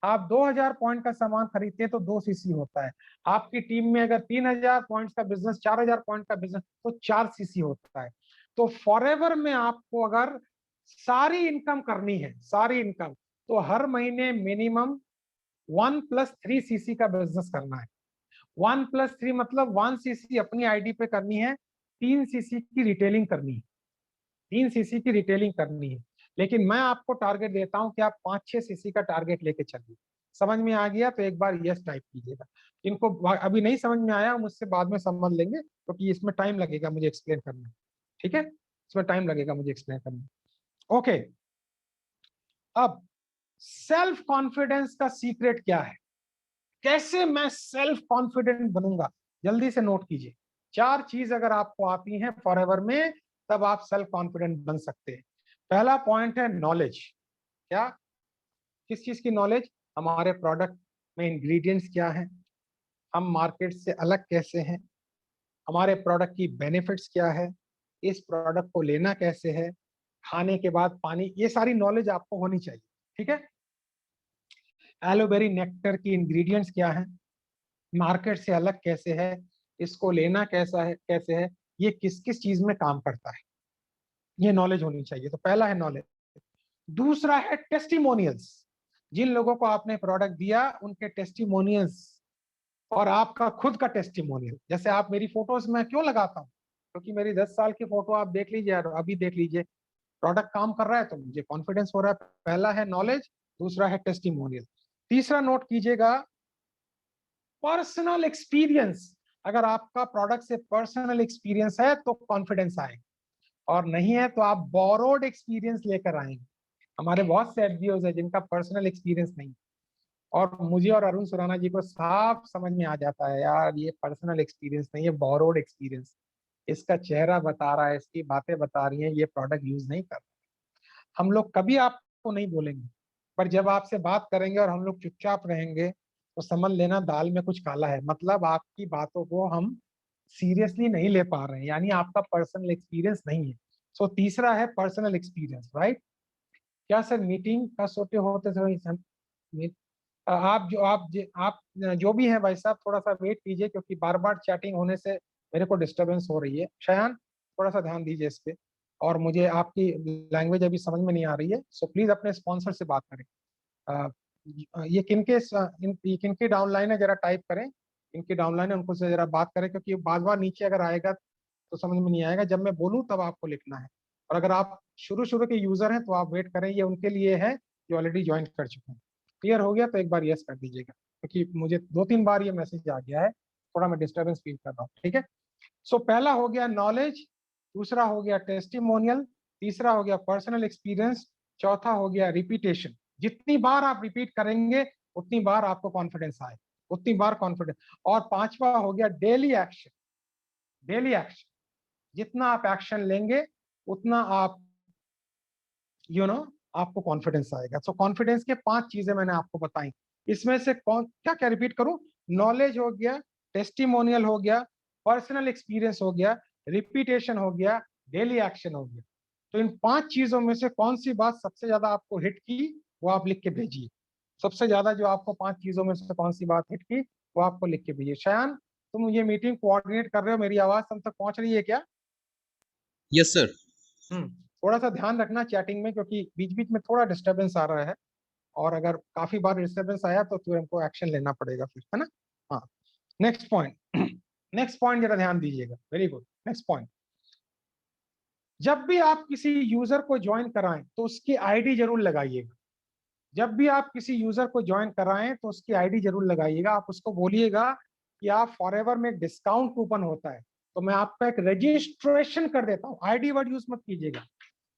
आप 2000 पॉइंट का सामान खरीदते हैं तो 2 सीसी होता है। आपकी टीम में अगर 3000 पॉइंट्स का बिजनेस, 4000 पॉइंट का बिजनेस, तो 4 सीसी होता है। तो फॉरएवर में आपको अगर सारी इनकम करनी है, सारी इनकम, तो हर महीने मिनिमम 1+3 सीसी का बिजनेस करना है। 1+3 मतलब 1 सीसी अपनी आईडी पे करनी है, 3 सीसी की रिटेलिंग करनी है, 3 सीसी की रिटेलिंग करनी है। लेकिन मैं आपको टारगेट देता हूं कि आप 5-6 सीसी का टारगेट लेके चलिए। समझ में आ गया तो एक बार यस टाइप कीजिएगा। इनको अभी नहीं समझ में आया मुझसे बाद में समझ लेंगे, क्योंकि इसमें टाइम लगेगा मुझे एक्सप्लेन करने में। ठीक है, इसमें टाइम लगेगा मुझे एक्सप्लेन करने में। ओके, अब सेल्फ कॉन्फिडेंस का सीक्रेट क्या है? कैसे मैं सेल्फ कॉन्फिडेंट बनूंगा? जल्दी से नोट कीजिए। 4 चीज अगर आपको आती हैं फॉरएवर में तब आप सेल्फ कॉन्फिडेंट बन सकते हैं। पहला पॉइंट है नॉलेज। क्या? किस चीज की नॉलेज? हमारे प्रोडक्ट में इंग्रेडिएंट्स क्या हैं, हम मार्केट से अलग कैसे हैं, हमारे प्रोडक्ट की बेनिफिट्स क्या है, इस प्रोडक्ट को लेना कैसे है, खाने के बाद पानी, ये सारी नॉलेज आपको होनी चाहिए। ठीक है, एलोवेरी नेक्टर की इंग्रेडिएंट्स क्या हैं, मार्केट से अलग कैसे है, इसको लेना कैसा है, कैसे है, ये किस किस चीज में काम करता है, ये नॉलेज होनी चाहिए। तो पहला है नॉलेज। दूसरा है टेस्टिमोनियल्स। जिन लोगों को आपने प्रोडक्ट दिया उनके टेस्टिमोनियल्स, और आपका खुद का टेस्टिमोनियल। जैसे आप मेरी फोटोज में क्यों लगाता हूं? क्योंकि मेरी 10 साल की फोटो आप देख लीजिए और अभी देख लीजिए, प्रोडक्ट काम कर रहा है तो मुझे कॉन्फिडेंस हो रहा है। पहला है नॉलेज, दूसरा है टेस्टिमोनियल, तीसरा नोट कीजिएगा पर्सनल एक्सपीरियंस। अगर आपका प्रोडक्ट से पर्सनल एक्सपीरियंस है तो कॉन्फिडेंस आएगा, और नहीं है तो आप बोरोड एक्सपीरियंस लेकर आएंगे। हमारे बहुत से एफबीओज है जिनका पर्सनल एक्सपीरियंस नहीं, और मुझे और अरुण सुराना जी को साफ समझ में आ जाता है यार ये पर्सनल एक्सपीरियंस नहीं है, बोरोड एक्सपीरियंस। इसका चेहरा बता रहा है, इसकी बातें बता रही हैं, ये प्रोडक्ट यूज नहीं कर। हम लोग कभी आपको नहीं बोलेंगे, पर जब आपसे बात करेंगे और हम लोग चुपचाप रहेंगे तो समझ लेना दाल में कुछ काला है, मतलब आपकी बातों को हम सीरियसली नहीं ले पा रहे हैं, यानी आपका पर्सनल एक्सपीरियंस नहीं है। सो तीसरा है पर्सनल एक्सपीरियंस, राइट। क्या सर मीटिंग का सोते होते समय आप जो भी हैं भाई साहब थोड़ा सा वेट कीजिए, क्योंकि बार बार चैटिंग होने से मेरे को डिस्टरबेंस हो रही है। शयान थोड़ा सा ध्यान दीजिए इस पे, और मुझे आपकी लैंग्वेज अभी समझ में नहीं आ रही है, सो प्लीज अपने स्पॉन्सर से बात करें। अ, ये किनके डाउनलाइन है जरा टाइप करें, इनकी डाउनलाइन है उनको से जरा बात करें, क्योंकि बार बार नीचे अगर आएगा तो समझ में नहीं आएगा, जब मैं बोलूँ तब आपको लिखना है। और अगर आप शुरू शुरू के यूजर हैं तो आप वेट करें, ये उनके लिए है जो ऑलरेडी ज्वाइन कर चुके हैं। क्लियर हो गया तो एक बार यस कर दीजिएगा, क्योंकि मुझे 2-3 बार ये मैसेज आ गया है, थोड़ा मैं डिस्टर्बेंस फील कर रहा हूँ, ठीक है। सो पहला हो गया नॉलेज, दूसरा हो गया टेस्टिमोनियल, तीसरा हो गया पर्सनल एक्सपीरियंस, चौथा हो गया रिपीटेशन। जितनी बार आप रिपीट करेंगे उतनी बार आपको कॉन्फिडेंस आए, उतनी बार कॉन्फिडेंस। और पांचवा हो गया डेली एक्शन। डेली एक्शन, जितना आप एक्शन लेंगे उतना आप आपको कॉन्फिडेंस आएगा। सो कॉन्फिडेंस के 5 चीजें मैंने आपको बताई, इसमें से कौन क्या क्या रिपीट करूं? नॉलेज हो गया, टेस्टिमोनियल हो गया, पर्सनल एक्सपीरियंस हो गया, रिपीटेशन हो गया, डेली एक्शन हो गया। तो इन 5 चीजों में से कौन सी बात सबसे ज्यादा आपको हिट की वो आप लिख के भेजिए। सबसे ज्यादा जो आपको 5 चीजों में से कौन सी बात हिट की वो आपको लिख के भेजिए। शयान, तुम ये मीटिंग कोऑर्डिनेट कर रहे हो, मेरी आवाज तुम तक पहुंच रही है क्या?
Yes sir.
थोड़ा सा ध्यान रखना चैटिंग में, क्योंकि बीच बीच में थोड़ा डिस्टरबेंस आ रहा है, और अगर काफी बार डिस्टरबेंस आया तो फिर हमको एक्शन लेना पड़ेगा फिर, है ना। हाँ, नेक्स्ट पॉइंट। नेक्स्ट पॉइंट जरा ध्यान दीजिएगा, वेरी गुड। नेक्स्ट पॉइंट, जब भी आप किसी यूजर को ज्वाइन कराएं तो उसकी आईडी जरूर लगाइएगा। जब भी आप किसी यूजर को ज्वाइन कराएं तो उसकी आईडी जरूर लगाइएगा। आप उसको बोलिएगा कि आप फॉरएवर में डिस्काउंट कूपन होता है तो मैं आपका एक रजिस्ट्रेशन कर देता हूँ। आईडी वर्ड यूज मत कीजिएगा,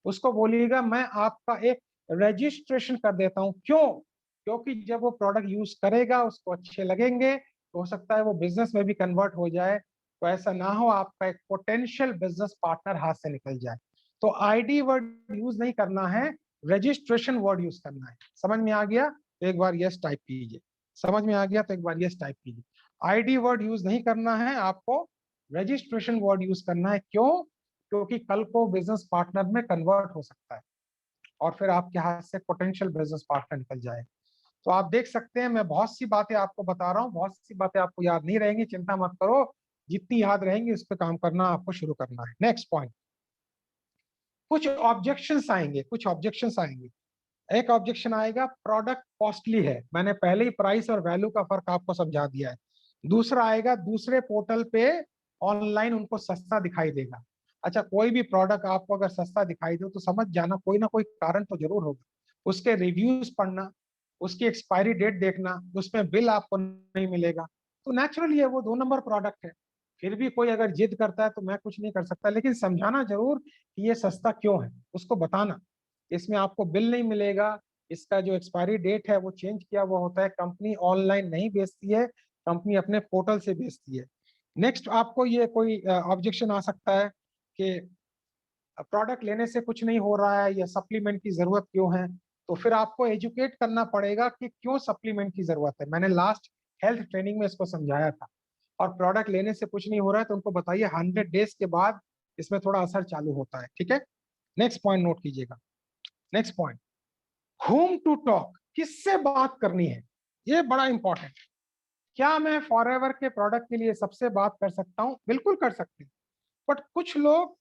उसको बोलिएगा मैं आपका एक रजिस्ट्रेशन कर देता हूं। क्यों? क्योंकि जब वो प्रोडक्ट यूज करेगा उसको अच्छे लगेंगे तो हो सकता है वो बिजनेस में भी कन्वर्ट हो जाए। तो ऐसा ना हो आपका एक पोटेंशियल बिजनेस पार्टनर हाथ से निकल जाए। तो आईडी वर्ड यूज नहीं करना है, रजिस्ट्रेशन वर्ड यूज करना है। समझ में आ गया तो एक बार यस टाइप कीजिए। समझ में आ गया तो एक बार यस टाइप कीजिए। आईडी वर्ड यूज नहीं करना है, आपको रजिस्ट्रेशन वर्ड यूज करना है। क्यों? क्योंकि कल को बिजनेस पार्टनर में कन्वर्ट हो सकता है और फिर आपके हाथ से पोटेंशियल बिजनेस पार्टनर निकल जाए। तो आप देख सकते हैं मैं बहुत सी बातें आपको बता रहा हूँ, बहुत सी बातें आपको याद नहीं रहेंगी, चिंता मत करो। जितनी याद रहेंगी उस पर काम करना आपको शुरू करना है। नेक्स्ट पॉइंट, कुछ ऑब्जेक्शंस आएंगे, कुछ ऑब्जेक्शंस आएंगे। एक ऑब्जेक्शन आएगा प्रोडक्ट कॉस्टली है, मैंने पहले ही प्राइस और वैल्यू का फर्क आपको समझा दिया है। दूसरा आएगा दूसरे पोर्टल पे ऑनलाइन उनको सस्ता दिखाई देगा। अच्छा, कोई भी प्रोडक्ट आपको अगर सस्ता दिखाई दे तो समझ जाना कोई ना कोई कारण तो जरूर होगा। उसके रिव्यूज पढ़ना, उसकी एक्सपायरी डेट देखना, उसमें बिल आपको नहीं मिलेगा, तो नेचुरली है वो 2 नंबर प्रोडक्ट है। फिर भी कोई अगर जिद करता है तो मैं कुछ नहीं कर सकता, लेकिन समझाना जरूर कि ये सस्ता क्यों है, उसको बताना। इसमें आपको बिल नहीं मिलेगा, इसका जो एक्सपायरी डेट है वो चेंज किया हुआ होता है, कंपनी ऑनलाइन नहीं बेचती है, कंपनी अपने पोर्टल से बेचती है। नेक्स्ट, आपको ये कोई ऑब्जेक्शन आ सकता है कि प्रोडक्ट लेने से कुछ नहीं हो रहा है या सप्लीमेंट की जरूरत क्यों है। तो फिर आपको एजुकेट करना पड़ेगा कि क्यों सप्लीमेंट की जरूरत है। मैंने लास्ट हेल्थ ट्रेनिंग में इसको समझाया था। और प्रोडक्ट लेने से कुछ नहीं हो रहा है तो उनको बताइए 100 डेज के बाद इसमें थोड़ा असर चालू होता है, ठीक है। नेक्स्ट पॉइंट नोट कीजिएगा। Next point, whom to talk, किससे बात करनी है, ये बड़ा इंपॉर्टेंट। क्या मैं फॉरएवर के प्रोडक्ट के लिए सबसे बात कर सकता हूं? बिल्कुल कर सकते हैं, बट कुछ लोग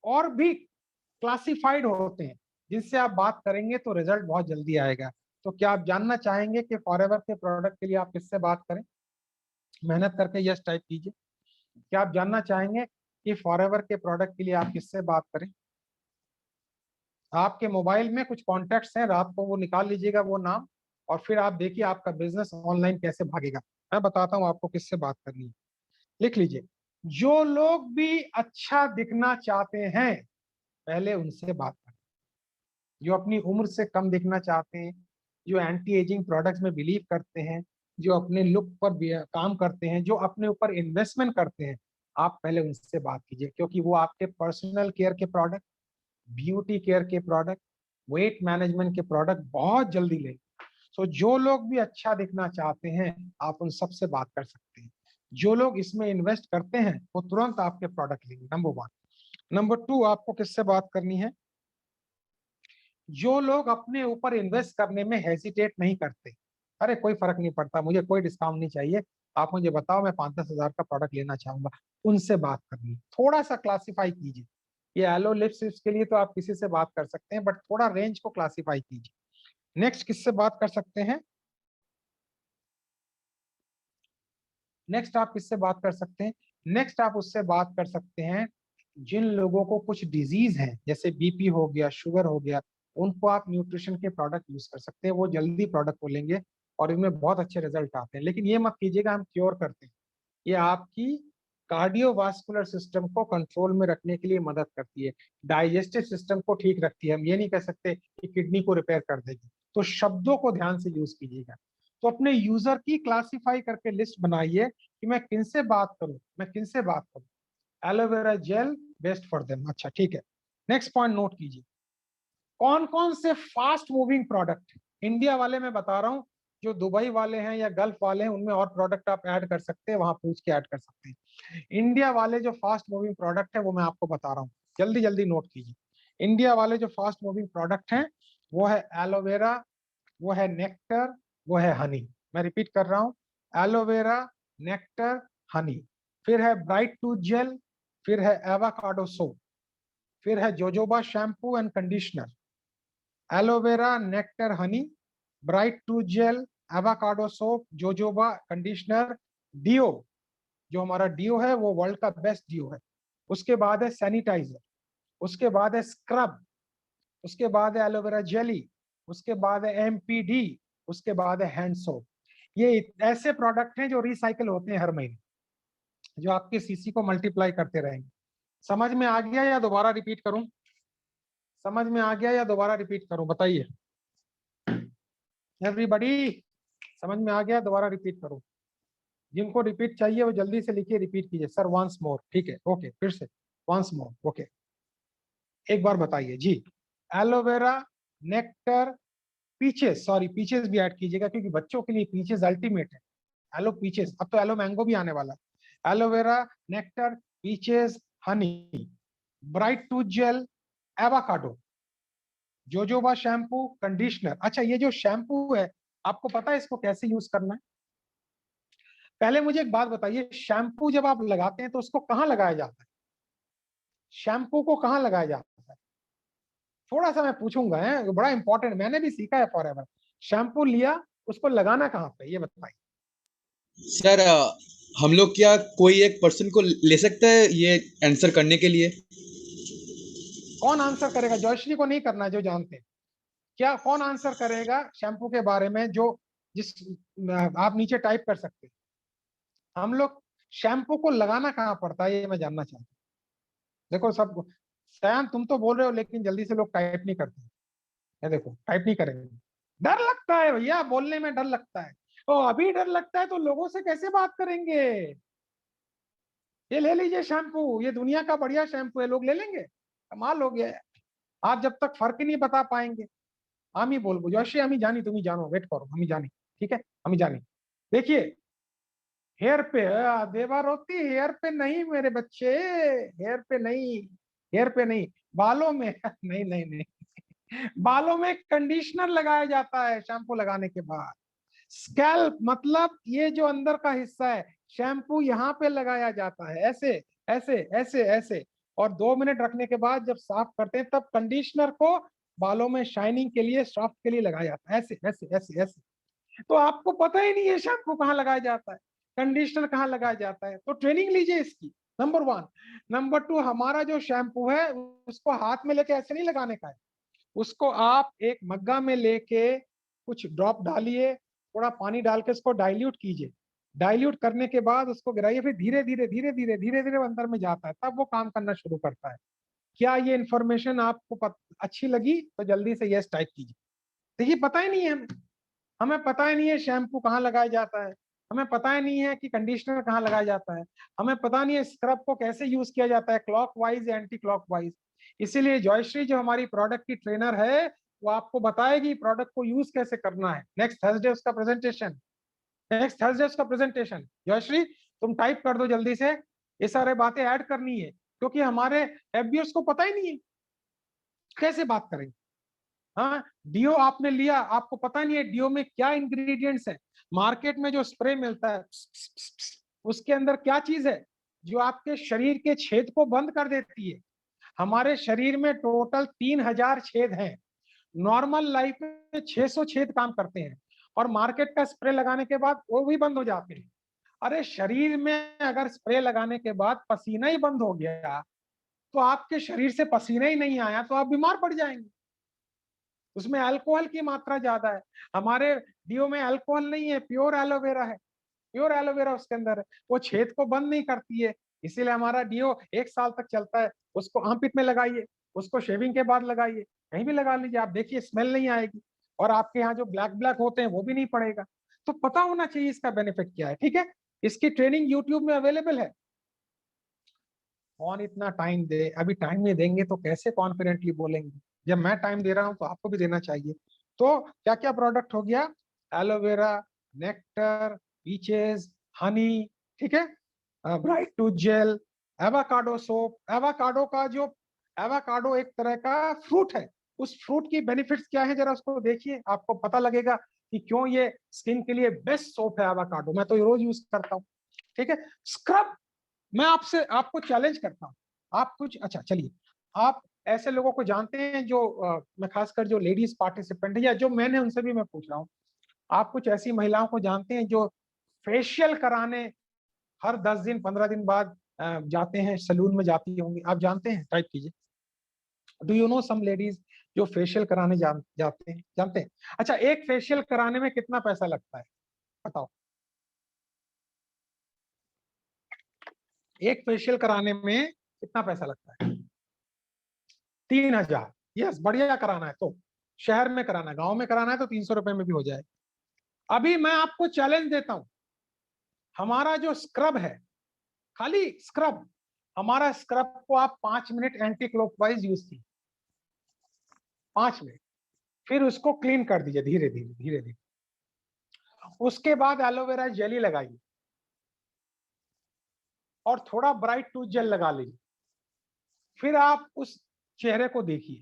और भी क्लासिफाइड होते हैं जिनसे आप बात करेंगे तो रिजल्ट बहुत जल्दी आएगा। तो क्या आप जानना चाहेंगे कि फॉरएवर के प्रोडक्ट के लिए आप किससे बात करें? मेहनत करके यस टाइप कीजिए। क्या आप जानना चाहेंगे कि फॉरएवर के प्रोडक्ट के लिए आप किससे बात करें। आपके मोबाइल में कुछ कॉन्टेक्ट्स हैं, रात को वो निकाल लीजिएगा वो नाम, और फिर आप देखिए आपका बिजनेस ऑनलाइन कैसे भागेगा। मैं बताता हूँ आपको किससे बात करनी है, लिख लीजिए। जो लोग भी अच्छा दिखना चाहते हैं पहले उनसे बात करें। जो अपनी उम्र से कम दिखना चाहते हैं, जो एंटी एजिंग प्रोडक्ट्स में बिलीव करते हैं, जो अपने लुक पर काम करते हैं, जो अपने ऊपर इन्वेस्टमेंट करते हैं, आप पहले उनसे बात कीजिए, क्योंकि वो आपके पर्सनल केयर के प्रोडक्ट, ब्यूटी केयर के प्रोडक्ट, वेट मैनेजमेंट के प्रोडक्ट बहुत जल्दी लेंगे। सो जो लोग भी अच्छा दिखना चाहते हैं आप उन सब से बात कर सकते हैं। जो लोग इसमें इन्वेस्ट करते हैं वो तुरंत आपके प्रोडक्ट लेंगे, नंबर 1। नंबर 2, आपको किससे बात करनी है? जो लोग अपने ऊपर इन्वेस्ट करने में हेजिटेट नहीं करते। अरे कोई फर्क नहीं पड़ता, मुझे कोई डिस्काउंट नहीं चाहिए, आप मुझे बताओ मैं 5-10 हजार का प्रोडक्ट लेना चाहूंगा, उनसे बात करनी है। थोड़ा सा क्लासिफाई कीजिए। ये एलो लिप्स के लिए तो आप किसी से बात कर सकते हैं, बट थोड़ा रेंज को क्लासिफाई कीजिए। नेक्स्ट किससे बात कर सकते हैं? नेक्स्ट आप किससे बात कर सकते हैं? नेक्स्ट आप उससे बात कर सकते हैं जिन लोगों को कुछ डिजीज है, जैसे बीपी हो गया, शुगर हो गया, उनको आप न्यूट्रिशन के प्रोडक्ट यूज कर सकते हैं। वो जल्दी प्रोडक्ट को लेंगे और इनमें बहुत अच्छे रिजल्ट आते हैं। लेकिन ये मत कीजिएगा हम क्योर करते हैं, ये आपकी कार्डियोवास्कुलर सिस्टम को कंट्रोल में रखने के लिए मदद करती है, डाइजेस्टिव सिस्टम को ठीक रखती है। हम ये नहीं कह सकते कि किडनी को रिपेयर कर देगी। तो शब्दों को ध्यान से यूज कीजिएगा। तो अपने यूजर की क्लासिफाई करके लिस्ट बनाइए कि मैं किनसे बात करूं, मैं किनसे बात करूं। Aloe vera gel best for them, अच्छा ठीक है। नेक्स्ट पॉइंट नोट कीजिए, कौन कौन से फास्ट मूविंग प्रोडक्ट, इंडिया वाले मैं बता रहा हूं, जो दुबई वाले हैं या गल्फ वाले हैं उनमें और प्रोडक्ट आप ऐड कर सकते हैं, वहां पूछ के ऐड कर सकते हैं। इंडिया वाले जो फास्ट मूविंग प्रोडक्ट है वो मैं आपको बता रहा हूँ, जल्दी जल्दी नोट कीजिए। इंडिया वाले जो फास्ट मूविंग प्रोडक्ट हैं वो है एलोवेरा, वो है नेक्टर, वो है हनी। मैं रिपीट कर रहा हूँ, एलोवेरा, नेक्टर, हनी। फिर है ब्राइट टूथ जेल, फिर है एवाकाडो सोप, फिर है jojoba shampoo and conditioner. Aloe vera, nectar, honey, bright tooth gel, avocado soap, jojoba conditioner, deo, जो हमारा डियो है वो वर्ल्ड का बेस्ट डियो है। उसके बाद है सैनिटाइजर, उसके बाद है स्क्रब, उसके बाद है एलोवेरा जेली, उसके बाद है एमपीडी, उसके बाद है हैंड सोप। ये ऐसे प्रोडक्ट हैं जो रिसाइकल होते हैं हर महीने, जो आपके सीसी को मल्टीप्लाई करते रहेंगे। समझ में आ गया या दोबारा रिपीट करूं? समझ में आ गया या दोबारा रिपीट करूं, बताइए एवरीबॉडी। समझ में आ गया, दोबारा रिपीट करूं? जिनको रिपीट चाहिए वो जल्दी से लिखिए, रिपीट कीजिए सर वंस मोर, ठीक है ओके, फिर से वंस मोर ओके। एक बार बताइए जी। Aloe vera, nectar, peaches, sorry peaches भी ऐड कीजिएगा क्योंकि बच्चों के लिए पीचेस अल्टीमेट है। एलो पीचेस, अब तो एलो मैंगो भी आने वाला है। Aloe vera, nectar, peaches, honey, bright tooth gel, avocado, jojoba shampoo, conditioner. अच्छा ये जो शैम्पू है आपको पता है इसको कैसे यूज करना है? पहले मुझे एक बात बताइए, शैम्पू जब आप लगाते हैं तो उसको कहाँ लगाया जाता है? शैम्पू को कहाँ लगाया जाता है? थोड़ा सा मैं पूछूंगा, है बड़ा इंपॉर्टेंट, मैंने भी सीखा है फॉर एवर। शैम्पू लिया, उसको लगाना कहाँ पे, ये बताइए।
सर हम लोग क्या कोई एक पर्सन को ले सकता है ये आंसर करने के लिए?
कौन आंसर करेगा? जयश्री को नहीं करना है, जो जानते हैं। क्या कौन आंसर करेगा शैम्पू के बारे में, जो जिस आप नीचे टाइप कर सकते हैं। हम लोग शैम्पू को लगाना कहाँ पड़ता है ये मैं जानना चाहता हूँ। देखो सब, सयान तुम तो बोल रहे हो लेकिन जल्दी से लोग टाइप नहीं करते। ये देखो टाइप नहीं करेंगे, डर लगता है भैया, बोलने में डर लगता है। ओ अभी डर लगता है तो लोगों से कैसे बात करेंगे? ये ले लीजिए शैम्पू, ये दुनिया का बढ़िया शैम्पू है, लोग ले लेंगे, कमाल हो गया है। आप जब तक फर्क ही नहीं बता पाएंगे, हम ही बोल जोशी, हम ही जानी तुम ही जानो, वेट करो, हम ही जानी, ठीक है हम ही जानी। देखिए हेयर पे देवर होती, हेयर पे नहीं मेरे बच्चे, हेयर पे नहीं, हेयर पे नहीं, बालों में नहीं नहीं नहीं, बालों में कंडीशनर लगाया जाता है शैम्पू लगाने के बाद। स्कैल्प मतलब ये जो अंदर का हिस्सा है, शैम्पू यहाँ पे लगाया जाता है, ऐसे ऐसे ऐसे ऐसे, और 2 मिनट रखने के बाद जब साफ करते हैं तब कंडीशनर को बालों में शाइनिंग के लिए, सॉफ्ट के लिए लगाया जाता है, ऐसे ऐसे ऐसे ऐसे। तो आपको पता ही नहीं है शैम्पू कहाँ लगाया जाता है, कंडीशनर कहाँ लगाया जाता है, तो ट्रेनिंग लीजिए इसकी। नंबर 1। नंबर 2, हमारा जो शैम्पू है उसको हाथ में लेके ऐसे नहीं लगाने का है, उसको आप एक मग्गा में लेके कुछ ड्रॉप डालिए, थोड़ा पानी डाल के उसको डाइल्यूट कीजिए, डाइल्यूट करने के बाद उसको गिराइए, फिर धीरे धीरे धीरे धीरे धीरे धीरे अंदर में जाता है, तब वो काम करना शुरू करता है। क्या ये इन्फॉर्मेशन आपको अच्छी लगी? तो जल्दी से यस टाइप कीजिए। देखिए पता ही नहीं है हमें, हमें पता ही नहीं है शैम्पू कहाँ लगाया जाता है, हमें पता ही नहीं है कि कंडीशनर कहाँ लगाया जाता है, हमें पता नहीं है स्क्रब को कैसे यूज किया जाता है, क्लॉकवाइज या एंटी क्लॉकवाइज। इसीलिए जॉयश्री जो हमारी प्रोडक्ट की ट्रेनर है वो आपको बताएगी प्रोडक्ट को यूज कैसे करना है। नेक्स्ट थर्सडे उसका प्रेजेंटेशन, नेक्स्ट थर्सडे उसका प्रेजेंटेशन। जयश्री तुम टाइप कर दो जल्दी से, ये सारे बातें ऐड करनी है, क्योंकि हमारे एफबीएस को पता ही नहीं है कैसे बात करेंगे। हाँ, डीओ आपने लिया, आपको पता नहीं है डीओ में क्या इंग्रेडिएंट्स है, मार्केट में जो स्प्रे मिलता है उसके अंदर क्या चीज है जो आपके शरीर के छेद को बंद कर देती है। हमारे शरीर में टोटल 3000 छेद हैं, नॉर्मल लाइफ में 600 छेद काम करते हैं, और मार्केट का स्प्रे लगाने के बाद वो भी बंद हो जाते हैं। अरे शरीर में अगर स्प्रे लगाने के बाद पसीना ही बंद हो गया, तो आपके शरीर से पसीना ही नहीं आया तो आप बीमार पड़ जाएंगे। उसमें अल्कोहल की मात्रा ज्यादा है, हमारे डीओ में अल्कोहल नहीं है, प्योर एलोवेरा है, प्योर एलोवेरा उसके अंदर है, वो छेद को बंद नहीं करती है। इसीलिए हमारा डीओ 1 साल तक चलता है। उसको आर्मपिट में लगाइए, उसको शेविंग के बाद लगाइए, कहीं भी लगा लीजिए, आप देखिए स्मेल नहीं आएगी, और आपके यहाँ जो ब्लैक ब्लैक होते हैं वो भी नहीं पड़ेगा। तो पता होना चाहिए इसका बेनिफिट क्या है, ठीक है। इसकी ट्रेनिंग यूट्यूब में अवेलेबल है। कौन इतना टाइम दे, अभी टाइम नहीं देंगे तो कैसे कॉन्फिडेंटली बोलेंगे। जब मैं टाइम दे रहा हूं तो आपको भी देना चाहिए। तो क्या क्या प्रोडक्ट हो गया, एलोवेरा, नेक्टर, पीचेस, हनी, ठीक है, bright tooth gel, avocado soap. Avocado का जो, एवाकाडो एक तरह का फ्रूट है, उस फ्रूट की बेनिफिट्स क्या है जरा उसको देखिए, आपको पता लगेगा कि क्यों ये स्किन के लिए बेस्ट सोप है एवाकाडो। मैं तो ये रोज यूज करता हूँ, ठीक है। स्क्रब, मैं आपसे आपको चैलेंज करता हूं, आप कुछ, अच्छा चलिए, आप ऐसे लोगों को जानते हैं जो मैं खासकर जो लेडीज पार्टिसिपेंट है या जो मैंने उनसे भी मैं पूछ रहा हूँ, आप कुछ ऐसी महिलाओं को जानते हैं जो फेशियल कराने हर 10 दिन 15 दिन बाद जाते हैं, सलून में जाती होंगी, आप जानते हैं? टाइप कीजिए। Do you know some ladies जो फेशियल कराने जाते हैं, जानते हैं? अच्छा, एक फेशियल कराने में कितना पैसा लगता है बताओ? एक फेशियल कराने में कितना पैसा लगता है? 3000। यस, बढ़िया कराना है तो शहर में कराना है, गांव में कराना है तो 300 रुपए में भी हो जाए। अभी मैं आपको चैलेंज देता हूं, हमारा जो स्क्रब है, खाली स्क्रब, हमारा स्क्रब को आप 5 मिनट एंटी क्लॉकवाइज यूज कीजिए, 5 मिनट, फिर उसको क्लीन कर दीजिए धीरे धीरे धीरे धीरे। उसके बाद एलोवेरा जेली लगाइए और थोड़ा ब्राइट टूथ जेल लगा लीजिए, फिर आप उस चेहरे को देखिए।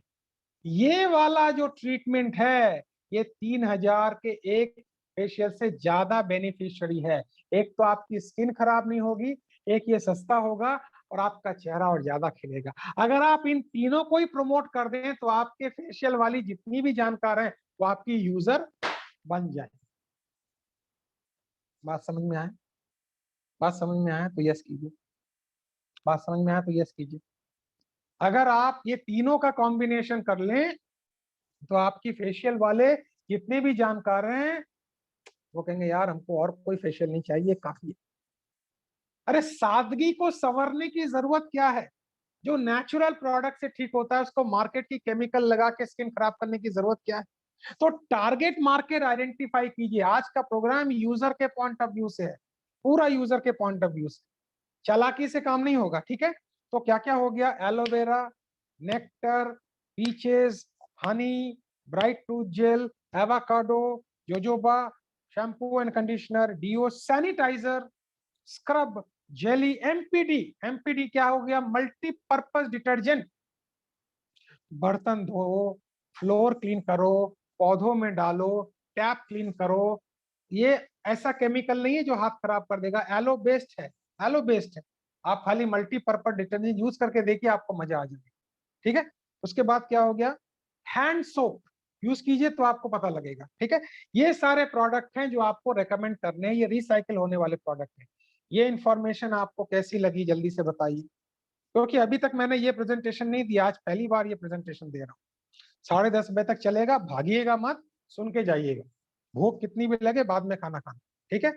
ये वाला जो ट्रीटमेंट है, ये 3000 के एक फेशियल से ज्यादा बेनिफिशियरी है। एक तो आपकी स्किन खराब नहीं होगी, एक ये सस्ता होगा, और आपका चेहरा और ज्यादा खिलेगा। अगर आप इन तीनों को ही प्रमोट कर दें तो आपके फेशियल वाली जितनी भी जानकार है वो आपकी यूजर बन जाए। बात समझ में आए? बात समझ में आए तो यस कीजिए, बात समझ में आए तो यस कीजिए। अगर आप ये तीनों का कॉम्बिनेशन कर लें तो आपकी फेशियल वाले जितने भी जानकार हैं वो कहेंगे यार हमको और कोई फेशियल नहीं चाहिए, काफी है। अरे सादगी को संवरने की जरूरत क्या है? जो नेचुरल प्रोडक्ट से ठीक होता है उसको मार्केट की केमिकल लगा के स्किन खराब करने की जरूरत क्या है? तो टारगेट मार्केट आइडेंटिफाई कीजिए। आज का प्रोग्राम यूजर के पॉइंट ऑफ व्यू से है, पूरा यूजर के पॉइंट ऑफ व्यू से, चालाकी से काम नहीं होगा, ठीक है। तो क्या क्या हो गया, aloe vera, nectar, peaches, honey, bright tooth gel, avocado, jojoba, shampoo and conditioner, deo, sanitiser, scrub, jelly, MPD. MPD क्या हो गया, मल्टीपर्पज डिटर्जेंट, बर्तन धो, फ्लोर क्लीन करो, पौधों में डालो, टैप क्लीन करो। ये ऐसा केमिकल नहीं है जो हाथ खराब कर देगा, एलो बेस्ड है, एलो बेस्ड है। आप खाली मल्टीपर्पज डिटर्जेंट यूज करके देखिए, आपको मजा आ जाएगा, ठीक है। उसके बाद क्या हो गया, हैंड सोप यूज कीजिए तो आपको पता लगेगा, ठीक है। ये सारे प्रोडक्ट हैं जो आपको रेकमेंड करने हैं, ये रिसाइकिल होने वाले प्रोडक्ट हैं। ये इंफॉर्मेशन आपको कैसी लगी जल्दी से बताइए, क्योंकि अभी तक मैंने ये प्रेजेंटेशन नहीं दिया, आज पहली बार ये प्रेजेंटेशन दे रहा हूँ। 10:30 बजे तक चलेगा, भागिएगा मत, सुन के जाइएगा। भूख कितनी भी लगे बाद में खाना खाना, ठीक है?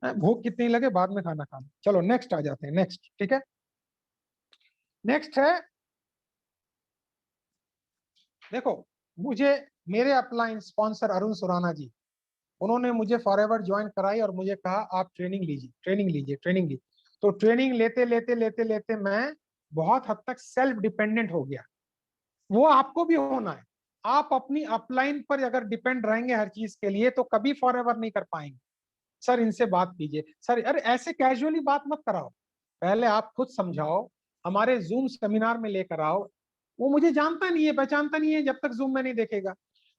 भूख कितनी लगे बाद में खाना खाना। चलो नेक्स्ट आ जाते हैं, नेक्स्ट, ठीक है? नेक्स्ट है, देखो मुझे मेरे अपलाइन स्पॉन्सर अरुण सुराना जी, उन्होंने मुझे फॉरएवर ज्वाइन कराई और मुझे कहा आप ट्रेनिंग लीजिए, ट्रेनिंग लीजिए, ट्रेनिंग लीजिए। तो ट्रेनिंग लेते लेते लेते लेते मैं बहुत हद तक सेल्फ डिपेंडेंट हो गया। वो आपको भी होना है। आप अपनी अपलाइन पर अगर डिपेंड रहेंगे हर चीज के लिए तो कभी फॉरएवर नहीं कर पाएंगे। सर इनसे बात कीजिए, सर अरे ऐसे कैजुअली बात मत कराओ, पहले आप खुद समझाओ, हमारे जूम सेमिनार में लेकर आओ। वो मुझे जानता नहीं है, पहचानता नहीं है जब तक जूम में नहीं देखेगा।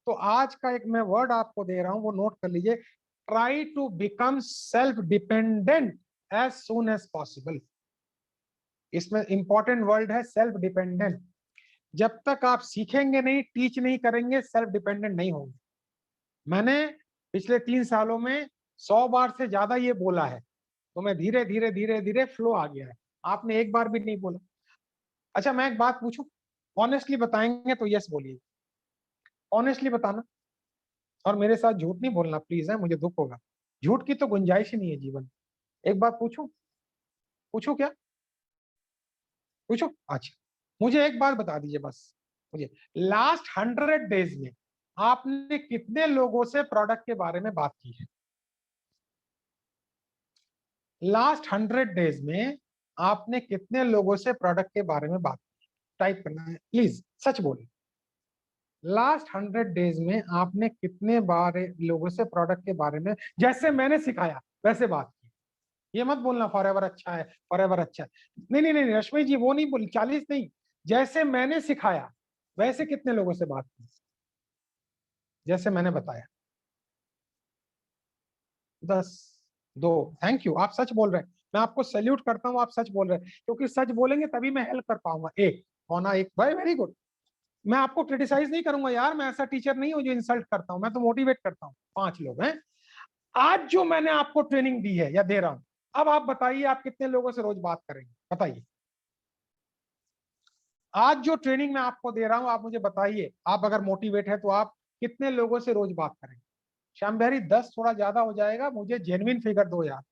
तो आज का एक मैं वर्ड आपको दे रहा हूं, वो नोट कर लीजिए, try to become self dependent as soon as possible. इसमें इंपॉर्टेंट वर्ड है सेल्फ डिपेंडेंट। जब तक आप सीखेंगे नहीं, टीच नहीं करेंगे, सेल्फ डिपेंडेंट नहीं होंगे। मैंने पिछले 3 सालों में 100 बार से ज्यादा ये बोला है, तो मैं धीरे धीरे धीरे धीरे फ्लो आ गया है। आपने एक बार भी नहीं बोला। अच्छा मैं एक बात पूछूं, ऑनेस्टली बताएंगे तो यस बोलिए, ऑनेस्टली बताना, और मेरे साथ झूठ नहीं बोलना प्लीज, है मुझे दुख होगा। झूठ की तो गुंजाइश ही नहीं है जीवन में। एक बात पूछूं, पूछूं क्या, पूछो? अच्छा मुझे एक बात बता दीजिए बस, मुझे लास्ट 100 डेज में आपने कितने लोगों से प्रोडक्ट के बारे में बात की है? लास्ट 100 डेज में आपने कितने लोगों से प्रोडक्ट के बारे में बात की? टाइप करना है प्लीज, सच बोले। लास्ट 100 डेज में आपने कितने बार लोगों से प्रोडक्ट के बारे में जैसे मैंने सिखाया वैसे बात की? ये मत बोलना फॉरएवर अच्छा है, फॉरएवर अच्छा है। नहीं नहीं नहीं रश्मि जी, वो नहीं बोली, 40 नहीं, जैसे मैंने सिखाया वैसे कितने लोगों से बात की जैसे मैंने बताया? 10, 2। थैंक यू, आप सच बोल रहे हैं, मैं आपको सैल्यूट करता हूं, आप सच बोल रहे हैं, क्योंकि सच बोलेंगे तभी मैं हेल्प कर पाऊंगा। एक होना, एक भाई, वेरी गुड। मैं आपको क्रिटिसाइज नहीं करूंगा यार, मैं ऐसा टीचर नहीं हूं जो इंसल्ट करता हूं, मैं तो मोटिवेट करता हूं। 5 लोग हैं आज जो मैंने आपको ट्रेनिंग दी है या दे रहा हूं। अब आप बताइए आप कितने लोगों से रोज बात करेंगे, बताइए। आज जो ट्रेनिंग मैं आपको दे रहा हूं, आप मुझे बताइए, आप अगर मोटिवेट है तो आप कितने लोगों से रोज बात करेंगे? श्याम बिहारी 10 थोड़ा ज्यादा हो जाएगा, मुझे जेन्युइन फिगर दो यार,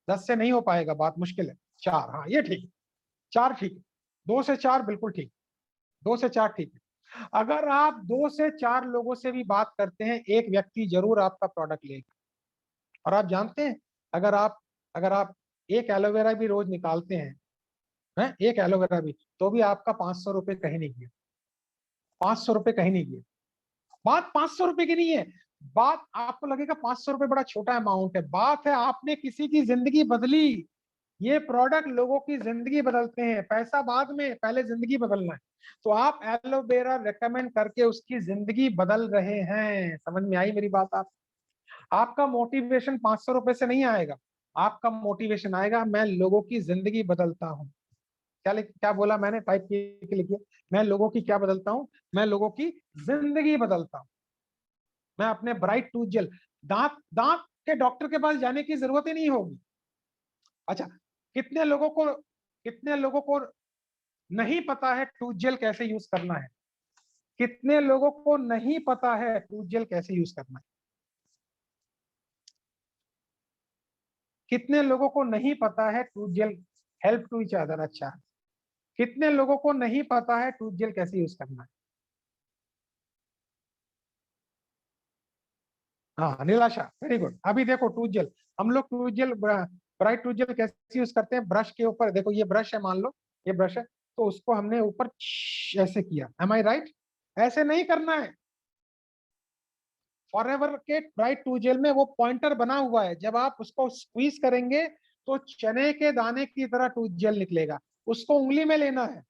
10 से नहीं हो पाएगा, बात मुश्किल है। 4, हाँ ये ठीक है, 4 ठीक है, 2 से 4 बिल्कुल ठीक, 2 से 4 ठीक है। अगर आप 2 से 4 लोगों से भी बात करते हैं, एक व्यक्ति जरूर आपका प्रोडक्ट लेगा। और आप जानते हैं, अगर आप एक एलोवेरा भी रोज निकालते हैं, एक एलोवेरा भी, तो भी आपका 500 रुपए कहीं नहीं गया, 500 रुपए कहीं नहीं गया। बात 500 रुपए की नहीं है, बात आपको लगेगा 500 रुपए बड़ा छोटा अमाउंट है, बात है आपने किसी की जिंदगी बदली। ये प्रोडक्ट लोगों की जिंदगी बदलते हैं, पैसा बाद में, पहले जिंदगी बदलना है। तो आप एलोवेरा रेकमेंड करके उसकी जिंदगी बदल रहे हैं। समझ में आई मेरी बात? आपका मोटिवेशन 500 रुपए से नहीं आएगा, आपका मोटिवेशन आएगा मैं लोगों की जिंदगी बदलता हूँ। क्या बोला मैंने? टाइप के लिखिए, मैं लोगों की क्या बदलता हूँ? मैं लोगों की जिंदगी बदलता हूँ। मैं अपने ब्राइट टूथ जेल, दांत दांत के डॉक्टर के पास जाने की जरूरत ही नहीं होगी। अच्छा, कितने लोगों को नहीं पता है टूथ जेल कैसे यूज करना है? कितने लोगों को नहीं पता है टूथ जेल कैसे यूज करना है? कितने लोगों को नहीं पता है tooth gel help to each other? अच्छा, कितने लोगों को नहीं पता है टूथ जेल कैसे यूज करना है? हाँ निराशा, वेरी गुड। अभी देखो टूथ जेल, हम लोग tooth gel, bright tooth gel कैसे यूज करते हैं? ब्रश के ऊपर, देखो ये ब्रश है, मान लो ये ब्रश है, तो उसको हमने ऊपर ऐसे किया, एम आई राइट? ऐसे नहीं करना है। फॉरएवर के ब्राइट टूथ जेल में वो पॉइंटर बना हुआ है, जब आप उसको स्क्वीज करेंगे तो चने के दाने की तरह टूथ जेल निकलेगा, उसको उंगली में लेना है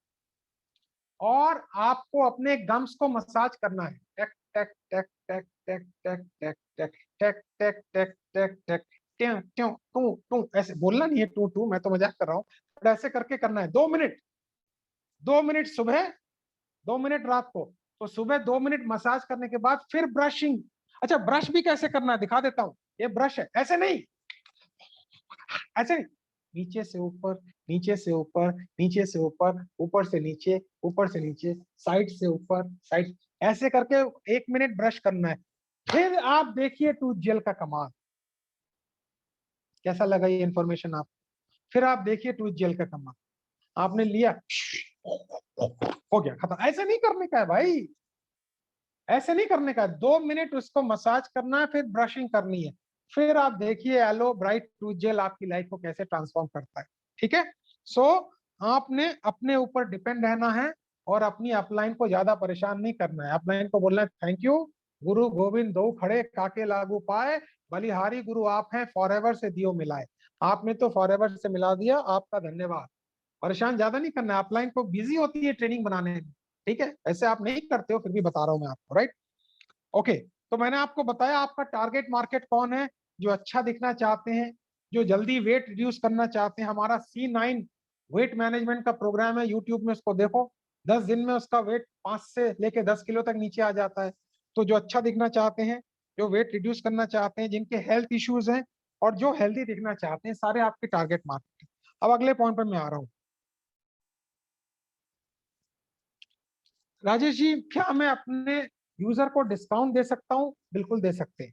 और आपको अपने गम्स को मसाज करना है। Take take take take take take take take take take take take take ट्यों ट्यों टू टू, ऐसे बोलना नहीं है टू टू, मैं तो मजाक कर रहा हूँ, बट ऐसे करके करना है। 2 मिनट, 2 मिनट सुबह, 2 मिनट रात को। तो सुबह 2 मिनट मसाज करने के बाद फिर ब्रशिंग। अच्छा ब्रश भी कैसे करना है दिखा देता हूँ। ये ब्रश है, ऐसे नहीं, ऐसे नहीं, नीचे से ऊपर, नीचे से ऊपर, नीचे से ऊपर, ऊपर से नीचे, ऊपर से नीचे, साइड से ऊपर, साइड, ऐसे करके 1 मिनट ब्रश करना है। फिर आप देखिए टूथ जेल का कमाल। कैसा लगा ये इंफॉर्मेशन आप? फिर आप देखिए टूथ जेल का कमाल। आपने लिया, हो गया खत्म। ऐसे नहीं करने का है भाई, ऐसे नहीं करने का है। 2 मिनट उसको मसाज करना है, फिर ब्रशिंग करनी है। फिर आप देखिए एलो ब्राइट टूथ जेल आपकी लाइफ को कैसे ट्रांसफॉर्म करता है। ठीक है, सो आपने अपने ऊपर डिपेंड रहना है और अपनी अपलाइन को ज्यादा परेशान नहीं करना है। अपलाइन को बोलना है थैंक यू गुरु गोविंद दो खड़े काके लागू पाए, बलिहारी गुरु आप हैं फॉरएवर से दियो मिलाए। आपने तो फॉरएवर से मिला दिया, आपका धन्यवाद। परेशान ज्यादा नहीं करना है, अपलाइन को बिजी होती है ट्रेनिंग बनाने में। ठीक है, ऐसे आप नहीं करते हो, फिर भी बता रहा हूं मैं आपको, राइट? ओके, तो मैंने आपको बताया आपका टारगेट मार्केट कौन है। जो अच्छा दिखना चाहते हैं, जो जल्दी वेट रिड्यूस करना चाहते हैं। हमारा C9 वेट मैनेजमेंट का प्रोग्राम है, यूट्यूब में उसको देखो। 10 दिन में उसका वेट 5 से लेके 10 किलो तक नीचे आ जाता है। तो जो अच्छा दिखना चाहते हैं, जो वेट रिड्यूस करना चाहते हैं, जिनके हेल्थ इश्यूज हैं और जो हेल्दी दिखना चाहते हैं, सारे आपके टारगेट मार्केट है। अब अगले पॉइंट पर मैं आ रहा हूँ। राजेश जी, क्या मैं अपने यूजर को डिस्काउंट दे सकता हूँ? बिल्कुल दे सकते हैं।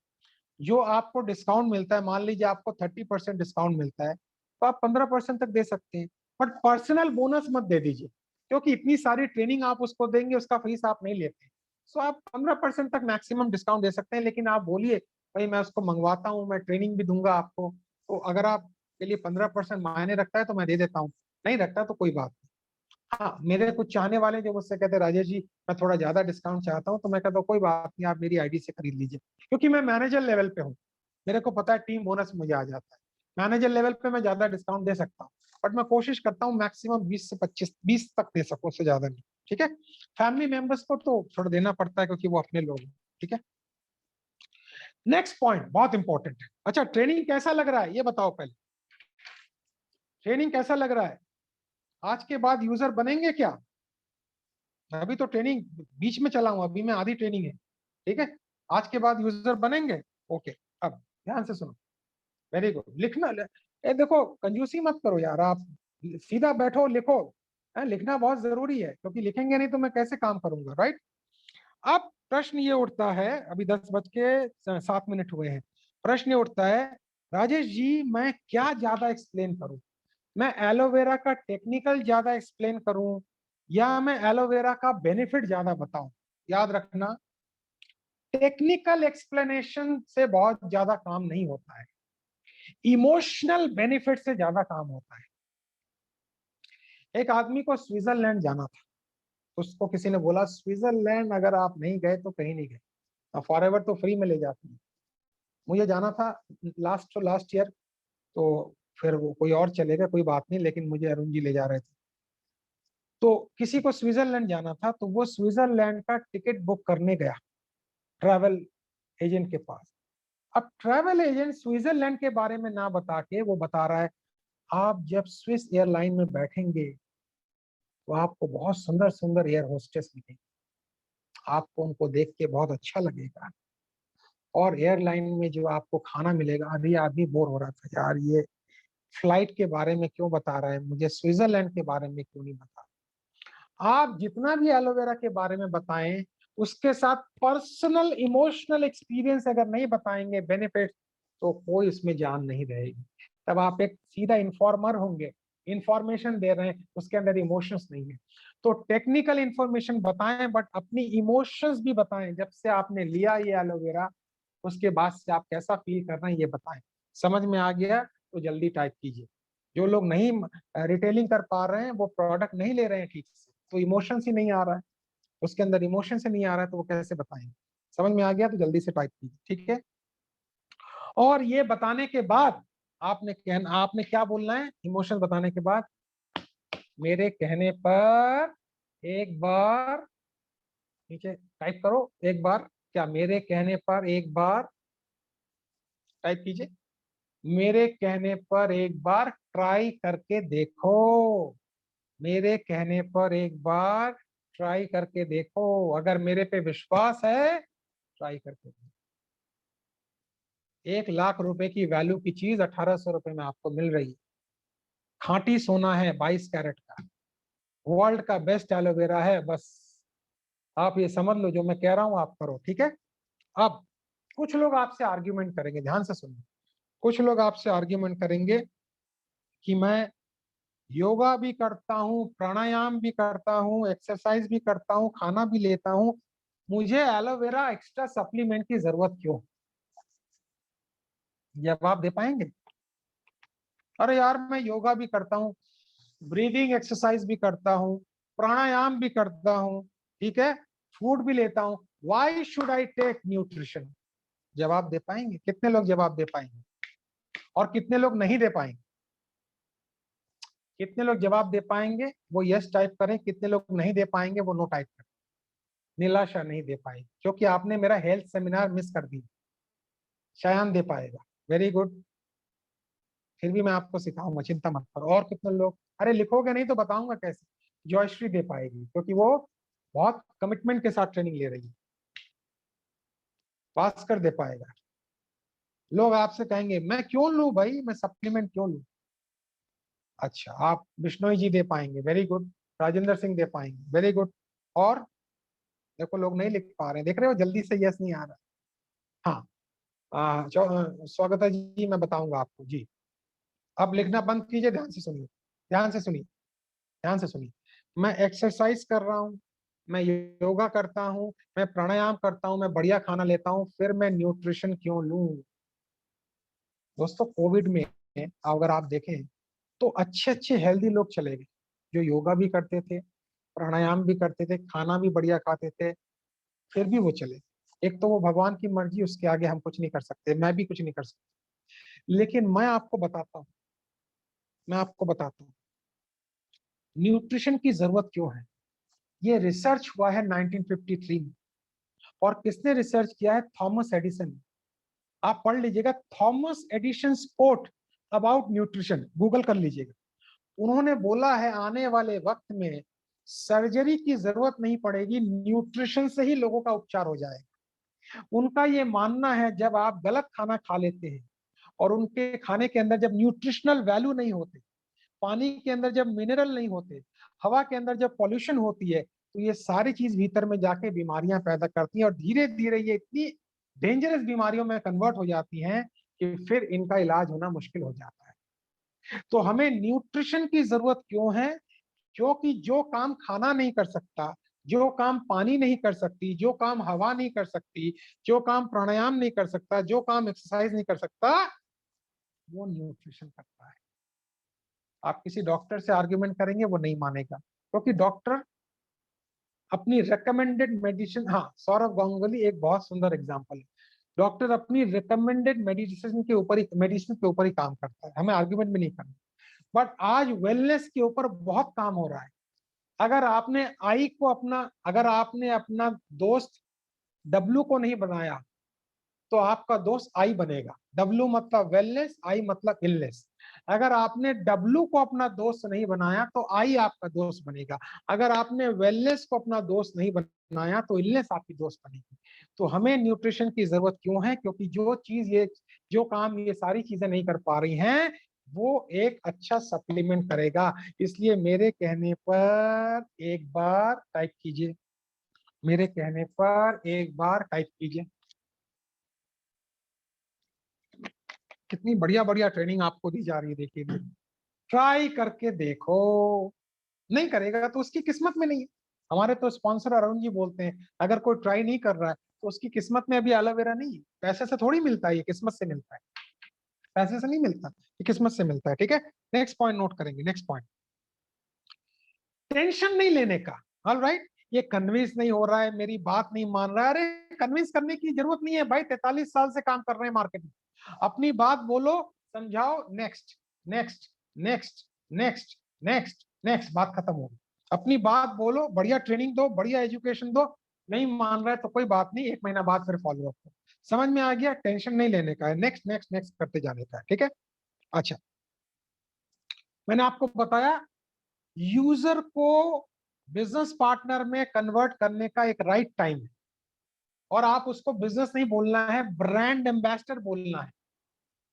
जो आपको डिस्काउंट मिलता है, मान लीजिए आपको 30% डिस्काउंट मिलता है, तो आप 15% तक दे सकते हैं। बट पर्सनल बोनस मत दे दीजिए, क्योंकि इतनी सारी ट्रेनिंग आप उसको देंगे, उसका फीस आप नहीं लेते। सो आप 15% तक मैक्सिमम डिस्काउंट दे सकते हैं। लेकिन आप बोलिए भाई मैं उसको मंगवाता हूँ, मैं ट्रेनिंग भी दूंगा आपको, तो अगर आपके लिए 15% मायने रखता है तो मैं दे देता हूँ, नहीं रखता तो कोई बात नहीं। हाँ, मेरे कुछ चाहने वाले जो मुझसे कहते हैं राजेश जी मैं थोड़ा ज्यादा डिस्काउंट चाहता हूँ, तो मैं कहता हूँ कोई बात नहीं, आप मेरी आईडी से खरीद लीजिए, क्योंकि मैं मैनेजर लेवल पे हूँ। मेरे को पता है टीम बोनस मुझे आ जाता है। मैनेजर लेवल पे मैं ज्यादा डिस्काउंट दे सकता हूँ, बट मैं कोशिश करता हूँ मैक्सिमम 20 से 25, 20 तक दे सकूँ, उससे ज्यादा नहीं। ठीक है, फैमिली मेंबर्स को तो थोड़ा देना पड़ता है क्योंकि वो अपने लोग हैं। ठीक है, नेक्स्ट पॉइंट बहुत इंपॉर्टेंट है। अच्छा, ट्रेनिंग कैसा लग रहा है ये बताओ पहले। ट्रेनिंग कैसा लग रहा है? आज के बाद यूजर बनेंगे क्या? अभी तो ट्रेनिंग बीच में चला हूं, अभी मैं आधी ट्रेनिंग है। ठीक है, आज के बाद यूजर बनेंगे। ओके, अब ध्यान से सुनो। वेरी गुड, लिखना ए देखो, कंजूसी मत करो यार, आप सीधा बैठो लिखो। लिखना बहुत जरूरी है, क्योंकि लिखेंगे नहीं तो मैं कैसे काम करूंगा, राइट? अब प्रश्न ये उठता है, अभी 10:07 हुए हैं। प्रश्न ये उठता है, राजेश जी मैं क्या ज्यादा एक्सप्लेन करूं? मैं एलोवेरा का टेक्निकल ज्यादा एक्सप्लेन करूं या मैं एलोवेरा का बेनिफिट ज्यादा बताऊं? याद रखना, टेक्निकल एक्सप्लेनेशन से बहुत ज्यादा काम नहीं होता है, इमोशनल बेनिफिट से ज्यादा काम होता है। एक आदमी को स्विट्जरलैंड जाना था, उसको किसी ने बोला स्विट्जरलैंड अगर आप नहीं गए तो कहीं नहीं गए, फॉरएवर तो फ्री में ले जाती है। मुझे जाना था लास्ट ईयर, तो फिर वो कोई और चलेगा कोई बात नहीं, लेकिन मुझे अरुण जी ले जा रहे थे। तो किसी को स्विट्जरलैंड जाना था, तो वो स्विट्जरलैंड का टिकट बुक करने गया ट्रैवल एजेंट के पास। अब ट्रैवल एजेंट स्विट्जरलैंड के बारे में ना बता के वो बता रहा है, आप जब स्विस एयरलाइन में बैठेंगे तो आपको बहुत सुंदर सुंदर एयर होस्टेस मिलेंगे, आपको उनको देख के बहुत अच्छा लगेगा, और एयरलाइन में जो आपको खाना मिलेगा। अभी आदमी बोर हो रहा था यार, ये फ्लाइट के बारे में क्यों बता रहा है, मुझे स्विट्जरलैंड के बारे में क्यों नहीं बता। आप जितना भी एलोवेरा के बारे में बताएं, उसके साथ पर्सनल इमोशनल एक्सपीरियंस अगर नहीं बताएंगे, बेनिफिट, तो कोई इसमें जान नहीं रहेगी। तब आप एक सीधा इन्फॉर्मर होंगे, इंफॉर्मेशन दे रहे हैं, उसके अंदर इमोशंस नहीं है। तो टेक्निकल इंफॉर्मेशन बताएं, बट अपनी इमोशंस भी बताएं। जब से आपने लिया ये एलोवेरा, उसके बाद से आप कैसा फील कर रहे हैं ये बताएं। समझ में आ गया तो जल्दी टाइप कीजिए। जो लोग नहीं रिटेलिंग कर पा रहे हैं, वो प्रोडक्ट नहीं ले रहे हैं ठीक से, तो इमोशंस ही नहीं आ रहा है, उसके अंदर इमोशन से नहीं आ रहा है, तो वो कैसे बताएंगे? समझ में आ गया तो जल्दी से टाइप कीजिए। ठीक है, और ये बताने के बाद आपने क्या बोलना है इमोशन बताने के बाद? मेरे कहने पर एक बार नीचे टाइप करो, एक बार, क्या मेरे कहने पर एक बार टाइप कीजिए, मेरे कहने पर एक बार ट्राई करके देखो, मेरे कहने पर एक बार ट्राई करके देखो, अगर मेरे पे विश्वास है ट्राई करके देखो। 1 लाख रुपए की वैल्यू की चीज 1800 रुपए में आपको मिल रही है। खांटी सोना है 22 कैरेट का, वर्ल्ड का बेस्ट एलोवेरा है। बस आप ये समझ लो, जो मैं कह रहा हूं आप करो, ठीक है। अब कुछ लोग आपसे आर्ग्यूमेंट करेंगे, ध्यान से सुनिए, कुछ लोग आपसे आर्ग्यूमेंट करेंगे कि मैं योगा भी करता हूँ, प्राणायाम भी करता हूँ, एक्सरसाइज भी करता हूँ, खाना भी लेता हूँ, मुझे एलोवेरा एक्स्ट्रा सप्लीमेंट की जरूरत क्यों? जवाब दे पाएंगे? अरे यार मैं योगा भी करता हूँ, ब्रीदिंग एक्सरसाइज भी करता हूँ, प्राणायाम भी करता हूँ, ठीक है, फूड भी लेता हूँ, why should I take nutrition? जवाब दे पाएंगे? कितने लोग जवाब दे पाएंगे और कितने लोग नहीं दे पाएंगे? कितने लोग जवाब दे पाएंगे वो यस टाइप करें, कितने लोग नहीं दे पाएंगे वो नो टाइप करें। निराशा नहीं दे पाएगी क्योंकि आपने मेरा हेल्थ सेमिनार मिस कर दी। शायान दे पाएगा, वेरी गुड, फिर भी मैं आपको सिखाऊंगा, चिंता मत करो। और कितने लोग? अरे लिखोगे नहीं तो बताऊंगा कैसे। जॉयश्री दे पाएगी क्योंकि वो बहुत कमिटमेंट के साथ ट्रेनिंग ले रही है। भास्कर दे पाएगा। लोग आपसे कहेंगे मैं क्यों लूं भाई, मैं सप्लीमेंट क्यों लूं? अच्छा, आप बिश्नोई जी दे पाएंगे, वेरी गुड। राजेंद्र सिंह दे पाएंगे, वेरी गुड। और देखो लोग नहीं लिख पा रहे हैं, देख रहे हो जल्दी से यस नहीं आ रहा। हाँ, स्वागत है जी, मैं बताऊंगा आपको जी। अब लिखना बंद कीजिए, ध्यान से सुनिए, ध्यान से सुनिए, ध्यान से सुनिए। मैं एक्सरसाइज कर रहा हूँ, मैं योगा करता हूँ, मैं प्राणायाम करता हूँ, मैं बढ़िया खाना लेता हूँ, फिर मैं न्यूट्रिशन क्यों लूं? दोस्तों कोविड में अगर आप देखें तो अच्छे अच्छे हेल्दी लोग चले गए, जो योगा भी करते थे, प्राणायाम भी करते थे, खाना भी बढ़िया खाते थे, फिर भी वो चले। एक तो वो भगवान की मर्जी, उसके आगे हम कुछ नहीं कर सकते, मैं भी कुछ नहीं कर सकता। लेकिन मैं आपको बताता हूँ न्यूट्रिशन की जरूरत क्यों है। ये रिसर्च हुआ है 1953 में, और किसने रिसर्च किया है? थॉमस एडिसन ने। आप पढ़ लीजिएगा, Thomas Edison sport about nutrition, Google कर लीजिएगा। उन्होंने बोला है आने वाले वक्त में सर्जरी की जरूरत नहीं पड़ेगी, न्यूट्रिशन से ही लोगों का उपचार हो जाएगा। उनका ये मानना है जब आप गलत खाना खा लेते हैं और उनके खाने के अंदर जब न्यूट्रिशनल वैल्यू नहीं होते, पानी के अंदर जब मिनरल नहीं होते, हवा के अंदर जब पॉल्यूशन होती है, तो ये सारी चीज भीतर में जाके बीमारियां पैदा करती हैं और धीरे धीरे ये इतनी डेंजरस बीमारियों में कन्वर्ट हो जाती हैं कि फिर इनका इलाज होना मुश्किल हो जाता है। तो हमें न्यूट्रिशन की जरूरत क्यों है? क्योंकि जो काम खाना नहीं कर सकता, जो काम पानी नहीं कर सकती, जो काम हवा नहीं कर सकती, जो काम प्राणायाम नहीं कर सकता, जो काम एक्सरसाइज नहीं कर सकता, वो न्यूट्रिशन करता है। आप किसी डॉक्टर से आर्ग्यूमेंट करेंगे वो नहीं मानेगा, क्योंकि डॉक्टर अपनी रिकमेंडेड मेडिसिन, हाँ सौरभ गांगुली एक बहुत सुंदर एग्जांपल है। डॉक्टर अपनी रिकमेंडेड मेडिसिन के ऊपर ही काम करता है, हमें आर्ग्यूमेंट भी नहीं करना। बट आज वेलनेस के ऊपर बहुत काम हो रहा है। अगर आपने अपना दोस्त डब्लू को नहीं बनाया तो आपका दोस्त आई बनेगा। डब्लू मतलब वेलनेस, आई मतलब इलनेस। अगर आपने डब्लू को अपना दोस्त नहीं बनाया तो आई आपका दोस्त बनेगा। अगर आपने वेलनेस को अपना दोस्त नहीं बनाया तो इलनेस आपकी दोस्त बनेगी। तो हमें न्यूट्रिशन की जरूरत क्यों है? क्योंकि जो काम ये सारी चीजें नहीं कर पा रही हैं, वो एक अच्छा सप्लीमेंट करेगा। इसलिए मेरे कहने पर एक बार टाइप कीजिए, मेरे कहने पर एक बार टाइप कीजिए। कितनी बढ़िया बढ़िया ट्रेनिंग आपको दी जा रही है, देखिए, ट्राई करके देखो। नहीं करेगा तो उसकी किस्मत में नहीं है। हमारे तो स्पॉन्सर अरुण जी बोलते हैं अगर कोई ट्राई नहीं कर रहा है तो उसकी किस्मत में अभी एलोवेरा नहीं है। पैसे से थोड़ी मिलता है, ये किस्मत से मिलता है। पैसे से नहीं मिलता, ये किस्मत से मिलता है, ठीक है। नेक्स्ट पॉइंट नोट करेंगे, नेक्स्ट पॉइंट, टेंशन नहीं लेने का। ऑल राइट, ये कन्विंस नहीं हो रहा है, मेरी बात नहीं मान रहा है। अरे कन्विंस करने की जरूरत नहीं है भाई, 43 साल से काम कर रहे हैं मार्केट में। अपनी बात बोलो, समझाओ, next next next next next next, बात खत्म होगी। अपनी बात बोलो, बढ़िया ट्रेनिंग दो, बढ़िया एजुकेशन दो। नहीं मान रहा है तो कोई बात नहीं, 1 महीना बाद फिर फॉलो अप करो। समझ में आ गया? टेंशन नहीं लेने का है, नेक्स्ट नेक्स्ट नेक्स्ट करते जाने का है, ठीक है। अच्छा, मैंने आपको बताया यूजर को बिजनेस पार्टनर में कन्वर्ट करने का एक राइट टाइम है, और आप उसको बिजनेस नहीं बोलना है, ब्रांड एम्बेसडर बोलना है।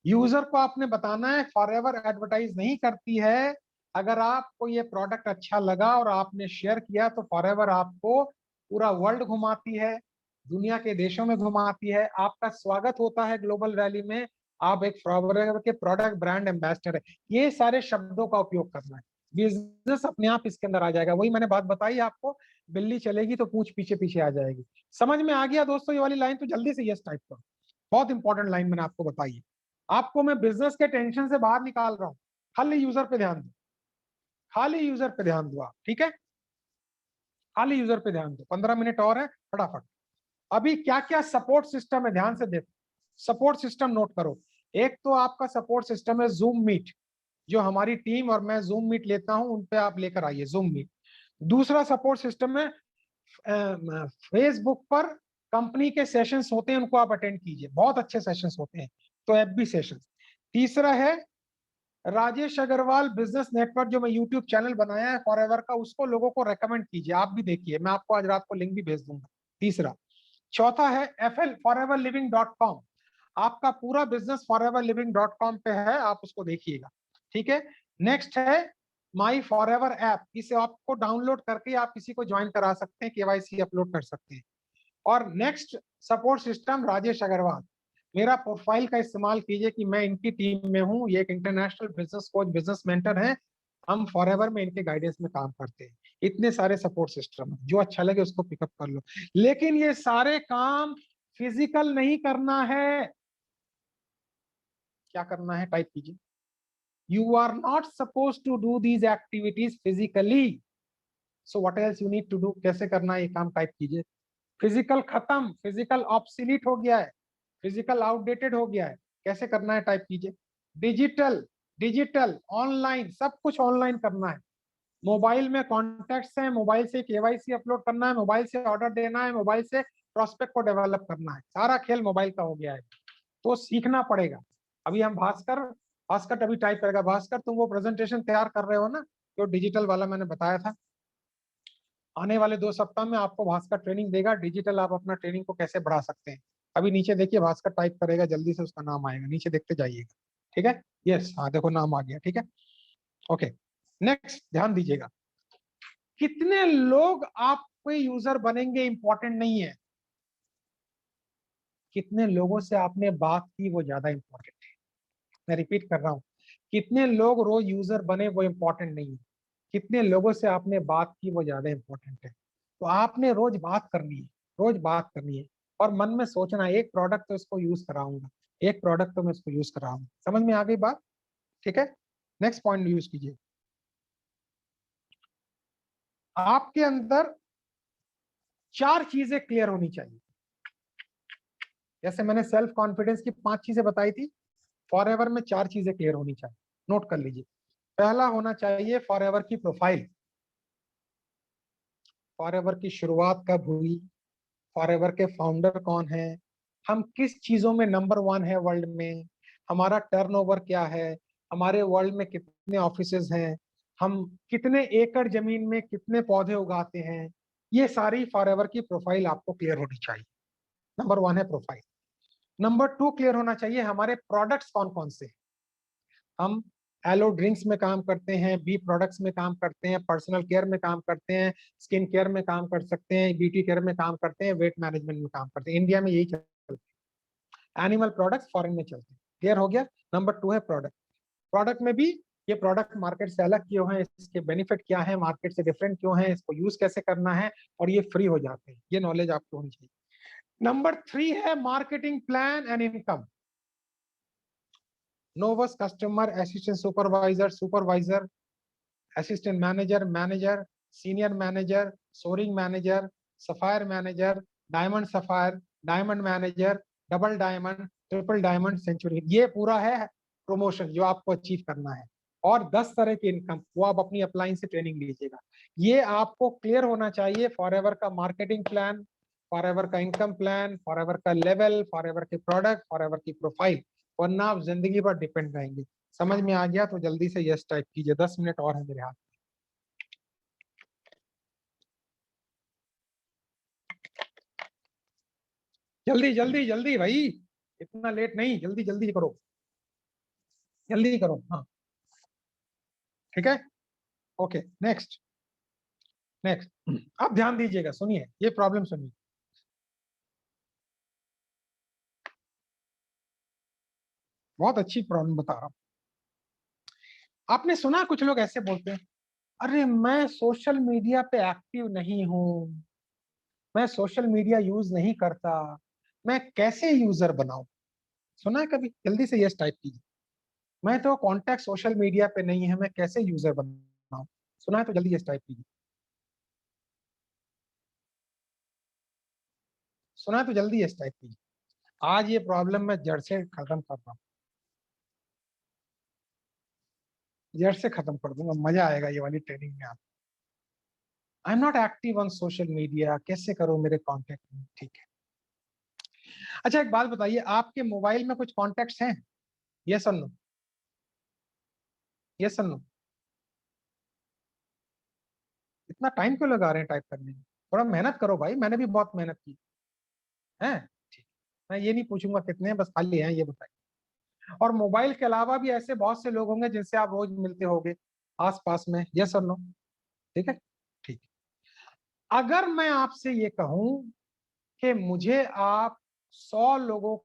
यूजर को आपने बताना है फॉरएवर एडवर्टाइज नहीं करती है। अगर आपको ये प्रोडक्ट अच्छा लगा और आपने शेयर किया तो फॉरएवर आपको पूरा वर्ल्ड घुमाती है, दुनिया के देशों में घुमाती है, आपका स्वागत होता है ग्लोबल रैली में, आप एक फॉरएवर के प्रोडक्ट ब्रांड एम्बेसडर है। ये सारे शब्दों का उपयोग करना है, बिजनेस अपने आप इसके अंदर आ जाएगा। वही मैंने बात बताई आपको, बिल्ली चलेगी तो पूंछ पीछे पीछे आ जाएगी। समझ में आ गया दोस्तों ये वाली लाइन? तो जल्दी से यस टाइप करो, बहुत इंपॉर्टेंट लाइन मैंने आपको बताई है। आपको मैं बिजनेस के टेंशन से बाहर निकाल रहा हूं, खाली यूजर पे ध्यान दो, खाली यूजर पे ध्यान दो आप, ठीक है? खाली यूजर पे ध्यान दो। 15 मिनट और है, फटाफट। अभी क्या क्या सपोर्ट सिस्टम है ध्यान से देखो, सपोर्ट सिस्टम नोट करो। एक तो आपका सपोर्ट सिस्टम है जूम मीट, जो हमारी टीम और मैं जूम मीट लेता हूं, उन पे आप लेकर आइए जूम मीट। दूसरा सपोर्ट सिस्टम है फेसबुक पर कंपनी के सेशंस होते हैं, उनको आप अटेंड कीजिए, बहुत अच्छे सेशंस होते हैं, तो एफबी सेशंस। तीसरा है राजेश अग्रवाल बिजनेस नेटवर्क, जो मैं यूट्यूब चैनल बनाया है फॉरएवर का, उसको लोगों को रेकमेंड कीजिए, आप भी देखिए, मैं आपको आज रात को लिंक भी भेज दूंगा। तीसरा। चौथा है FL foreverliving.com, आपका पूरा बिजनेस foreverliving.com पे है, आप उसको देखिएगा, ठीक है? नेक्स्ट है माई फॉरएवर ऐप, इसे आपको डाउनलोड करके आप किसी को ज्वाइन करा सकते हैं, केवाईसी अपलोड कर सकते हैं। और next support system Rajesh Agarwal, मेरा प्रोफाइल का इस्तेमाल कीजिए कि मैं इनकी टीम में हूँ, ये एक international business coach business mentor हैं, हम फॉरएवर में इनके गाइडेंस में काम करते हैं। इतने सारे सपोर्ट सिस्टम है, जो अच्छा लगे उसको पिकअप कर लो, लेकिन ये सारे काम फिजिकल नहीं करना है। क्या करना है टाइप कीजिए, you are not suppose to do these activities physically, so what else you need to do, कैसे करना है ये काम टाइप कीजिए। फिजिकल खत्म, फिजिकल ऑब्सोलीट हो गया है, फिजिकल आउटडेटेड हो गया है, कैसे करना है टाइप कीजिए। डिजिटल, डिजिटल ऑनलाइन, सब कुछ ऑनलाइन करना है। मोबाइल में कॉन्टैक्ट्स हैं, मोबाइल से केवाईसी अपलोड करना है, मोबाइल से ऑर्डर देना है, मोबाइल से प्रोस्पेक्ट को डेवलप करना है, सारा खेल मोबाइल का हो गया है, तो सीखना पड़ेगा। अभी हम भास्कर, भास्कर अभी टाइप करेगा, भास्कर तुम वो प्रेजेंटेशन तैयार कर रहे हो ना, जो डिजिटल वाला मैंने बताया था, आने वाले 2 सप्ताह में आपको भास्कर ट्रेनिंग देगा, डिजिटल आप अपना ट्रेनिंग को कैसे बढ़ा सकते हैं। अभी नीचे देखिए भास्कर टाइप करेगा, जल्दी से उसका नाम आएगा, नीचे देखते जाइएगा, ठीक है? यस, हाँ देखो नाम आ गया, ठीक है? ओके, नेक्स्ट ध्यान दीजिएगा, कितने लोग आपके यूजर बनेंगे इंपॉर्टेंट नहीं है, कितने लोगों से आपने बात की वो ज्यादा इंपॉर्टेंट है। मैं रिपीट कर रहा हूँ, कितने लोग रोज यूजर बने वो इंपॉर्टेंट नहीं है, कितने लोगों से आपने बात की वो ज्यादा इंपॉर्टेंट है। तो आपने रोज बात करनी है, रोज बात करनी है, और मन में सोचना है एक प्रोडक्ट तो इसको यूज कराऊंगा, एक प्रोडक्ट तो मैं इसको यूज कराऊंगा। समझ में आ गई बात? ठीक है, नेक्स्ट पॉइंट यूज कीजिए। आपके अंदर 4 चीजें क्लियर होनी चाहिए, जैसे मैंने सेल्फ कॉन्फिडेंस की 5 चीजें बताई थी, फॉरएवर में 4 चीजें क्लियर होनी चाहिए, नोट कर लीजिए। पहला होना चाहिए फॉरएवर की प्रोफाइल, फॉरएवर की शुरुआत कब हुई, फॉरएवर के फाउंडर कौन है, हम किस चीजों में नंबर 1 है वर्ल्ड में, हमारा टर्नओवर क्या है, हमारे वर्ल्ड में कितने ऑफिसेज हैं, हम कितने एकड़ जमीन में कितने पौधे उगाते हैं, ये सारी फॉरएवर की प्रोफाइल आपको क्लियर होनी चाहिए। नंबर 1 है प्रोफाइल। नंबर 2 क्लियर होना चाहिए हमारे प्रोडक्ट्स कौन कौन से हैं। हम एलो ड्रिंक्स में काम करते हैं, बी प्रोडक्ट्स में काम करते हैं, पर्सनल केयर में काम करते हैं, स्किन केयर में काम कर सकते हैं, ब्यूटी केयर में काम करते हैं, वेट मैनेजमेंट में काम करते हैं, इंडिया में यही चलते हैं। एनिमल प्रोडक्ट्स फॉरेन में चलते हैं। क्लियर हो गया? नंबर 2 है प्रोडक्ट। प्रोडक्ट में भी ये प्रोडक्ट मार्केट से अलग क्यों है, इसके बेनिफिट क्या है, मार्केट से डिफरेंट क्यों है, इसको यूज कैसे करना है, और ये फ्री हो जाते हैं, ये नॉलेज आपको होनी चाहिए। नंबर 3 है marketing plan and income. Novus customer assistant supervisor, supervisor assistant manager, manager, senior manager, soaring manager, sapphire manager, diamond sapphire, diamond manager, double diamond, triple diamond, century, ये पूरा है प्रमोशन जो आपको अचीव करना है। और 10 तरह की इनकम, वो आप अपनी अपलाइन से ट्रेनिंग लीजिएगा। ये आपको क्लियर होना चाहिए, फॉरएवर का मार्केटिंग प्लान, फॉरएवर का इनकम प्लान, फॉरएवर का लेवल, फॉरएवर के प्रोडक्ट, फॉरएवर की प्रोफाइल, वरना आप जिंदगी पर डिपेंड रहेंगे। समझ में आ गया तो जल्दी से यस टाइप कीजिए, 10 मिनट और है मेरे हाथ। जल्दी जल्दी जल्दी भाई, इतना लेट नहीं, जल्दी जल्दी करो। जल्दी करो। हाँ ठीक है, ओके नेक्स्ट। नेक्स्ट अब ध्यान दीजिएगा, सुनिए ये प्रॉब्लम सुनिए। बहुत अच्छी प्रॉब्लम बता रहा हूं। आपने सुना कुछ लोग ऐसे बोलते हैं, अरे मैं सोशल मीडिया पे एक्टिव नहीं हूं, मैं सोशल मीडिया यूज नहीं करता, मैं कैसे यूजर बनाऊं? सुना है कभी? जल्दी से यस टाइप कीजिए। मैं तो कांटेक्ट सोशल मीडिया पे नहीं है, मैं कैसे यूजर बनाऊं? सुना है तो जल्दी यस टाइप कीजिए। सुना है तो जल्दी यस टाइप कीजिए। आज ये प्रॉब्लम मैं जड़ से खत्म कर रहा हूं, जड़ से खत्म कर दूंगा, मजा आएगा ये वाली ट्रेनिंग में। आप I am not active on social media, कैसे करो मेरे कॉन्टेक्ट में? ठीक है। अच्छा एक बात बताइए, आपके मोबाइल में कुछ कॉन्टेक्ट्स हैं? यस और नो? यस और नो? इतना टाइम क्यों लगा रहे हैं टाइप करने में? थोड़ा मेहनत करो भाई, मैंने भी बहुत मेहनत की है। ठीक, मैं ये नहीं पूछूंगा कितने हैं, बस खाली हैं ये बताइए। और मोबाइल के अलावा भी ऐसे बहुत से लोग होंगे जिनसे आप रोज मिलते होंगे आस पास में। यस और नो? ठीक है, ठीक। अगर मैं आपसे ये कहूं कि मुझे आप 100 लोगों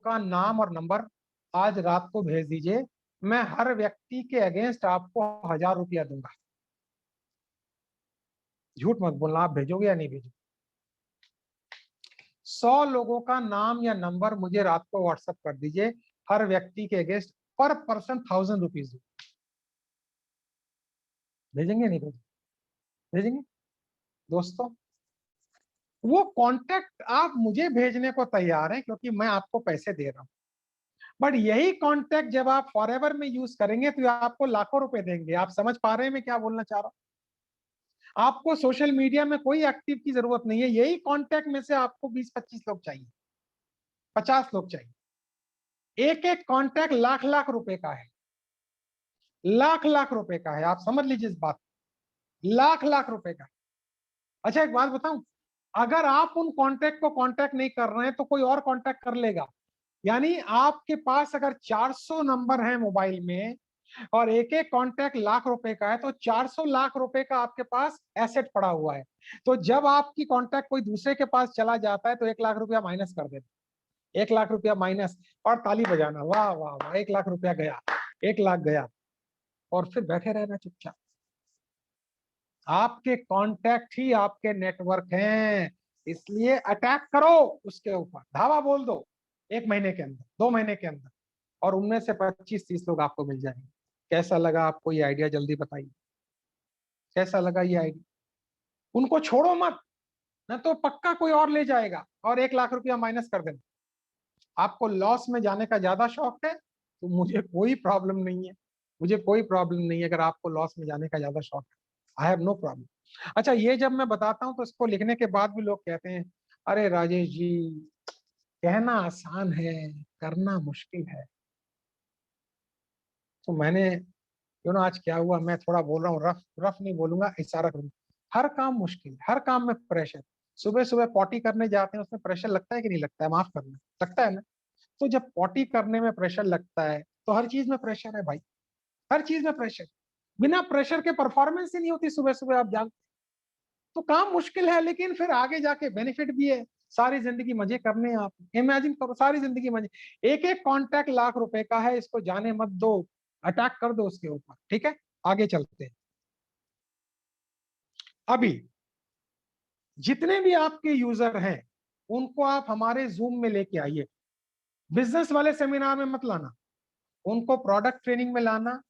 का नाम और नंबर आज रात को भेज दीजिए, मैं हर व्यक्ति के अगेंस्ट आपको 1000 रुपया दूंगा। झूठ मत बोलना, आप भेजोगे या नहीं भेजोगे? 100 लोगों का नाम या नंबर मुझे रात को व्हाट्सएप कर दीजिए, हर व्यक्ति के अगेंस्ट पर पर्सन 1000 रुपीज। भेजेंगे नहीं भेजेंगे? भेजेंगे दोस्तों। वो कांटेक्ट आप मुझे भेजने को तैयार हैं क्योंकि मैं आपको पैसे दे रहा हूं, बट यही कांटेक्ट जब आप फॉरएवर में यूज करेंगे तो आपको लाखों रुपए देंगे। आप समझ पा रहे हैं मैं क्या बोलना चाह रहा हूं? आपको सोशल मीडिया में कोई एक्टिव की जरूरत नहीं है, यही कांटेक्ट में से आपको 20-25 लोग चाहिए, 50 लोग चाहिए। एक एक कांटेक्ट लाख लाख रुपए का है, लाख लाख रुपए का है। आप समझ लीजिए इस बात, लाख लाख रुपए का। अच्छा एक बात बताऊं, अगर आप उन कांटेक्ट को कांटेक्ट नहीं कर रहे हैं तो कोई और कांटेक्ट कर लेगा। यानी आपके पास अगर 400 नंबर है मोबाइल में और एक एक कांटेक्ट लाख रुपए का है, तो 400 लाख रुपए का आपके पास एसेट पड़ा हुआ है। तो जब आपकी कांटेक्ट कोई दूसरे के पास चला जाता है तो 1 लाख रुपया माइनस कर देते, 1 लाख रुपया माइनस, और ताली बजाना, वाह वाह वाह, 1 लाख रुपया गया, 1 लाख गया, और फिर बैठे रहना चुपचाप। आपके कांटेक्ट ही आपके नेटवर्क हैं, इसलिए अटैक करो उसके ऊपर, धावा बोल दो 1 महीने के अंदर, 2 महीने के अंदर, और उनमें से 25-30 लोग आपको मिल जाएंगे। कैसा लगा आपको ये आइडिया? जल्दी बताइए, कैसा लगा ये आइडिया? उनको छोड़ो मत, न तो पक्का कोई और ले जाएगा और 1 लाख रुपया माइनस कर देना। आपको लॉस में जाने का ज्यादा शौक है तो मुझे कोई प्रॉब्लम नहीं है, मुझे कोई प्रॉब्लम नहीं है अगर आपको लॉस में जाने का ज्यादा शौक है। I have no problem. अच्छा ये जब मैं बताता हूँ तो इसको लिखने के बाद भी लोग कहते हैं, अरे राजेश जी, कहना आसान है, करना मुश्किल है। तो मैंने आज क्या हुआ, मैं थोड़ा बोल रहा हूँ, रफ रफ नहीं बोलूंगा, इशारा करूंगा। हर काम मुश्किल है, हर काम में प्रेशर। सुबह सुबह पॉटी करने जाते हैं, उसमें प्रेशर लगता है कि नहीं लगता है? माफ करना, लगता है ना? तो जब पॉटी करने में प्रेशर लगता है तो हर चीज में प्रेशर है भाई, हर चीज में प्रेशर। बिना प्रेशर के परफॉर्मेंस ही नहीं होती। सुबह सुबह आप जाग, तो काम मुश्किल है लेकिन फिर आगे जाके बेनिफिट भी है। सारी जिंदगी मजे करने हैं आप, इमेजिन करो सारी जिंदगी मजे। एक एक कॉन्टैक्ट लाख रुपए का है, इसको जाने मत दो, अटैक कर दो उसके ऊपर। ठीक है, आगे चलते हैं। अभी जितने भी आपके यूजर हैं उनको आप हमारे जूम में लेके आइए। बिजनेस वाले सेमिनार में मत लाना, उनको प्रोडक्ट ट्रेनिंग में लाना,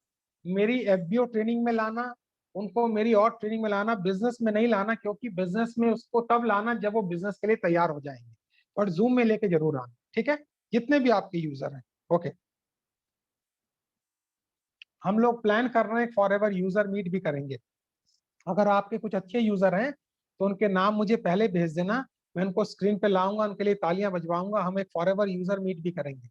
मेरी एफबीओ ट्रेनिंग में लाना, उनको मेरी और ट्रेनिंग में लाना। बिजनेस में नहीं लाना, क्योंकि बिजनेस में उसको तब लाना जब वो बिजनेस के लिए तैयार हो जाएंगे, और जूम में लेके जरूर आना। ठीक है, जितने भी आपके यूजर हैं। ओके, हम लोग प्लान कर रहे हैं फॉर एवर यूजर मीट भी करेंगे। अगर आपके कुछ अच्छे यूजर हैं तो उनके नाम मुझे पहले भेज देना, मैं उनको स्क्रीन पे लाऊंगा, उनके लिए तालियां बजवाऊंगा। हम एक फॉर एवर यूजर मीट भी करेंगे,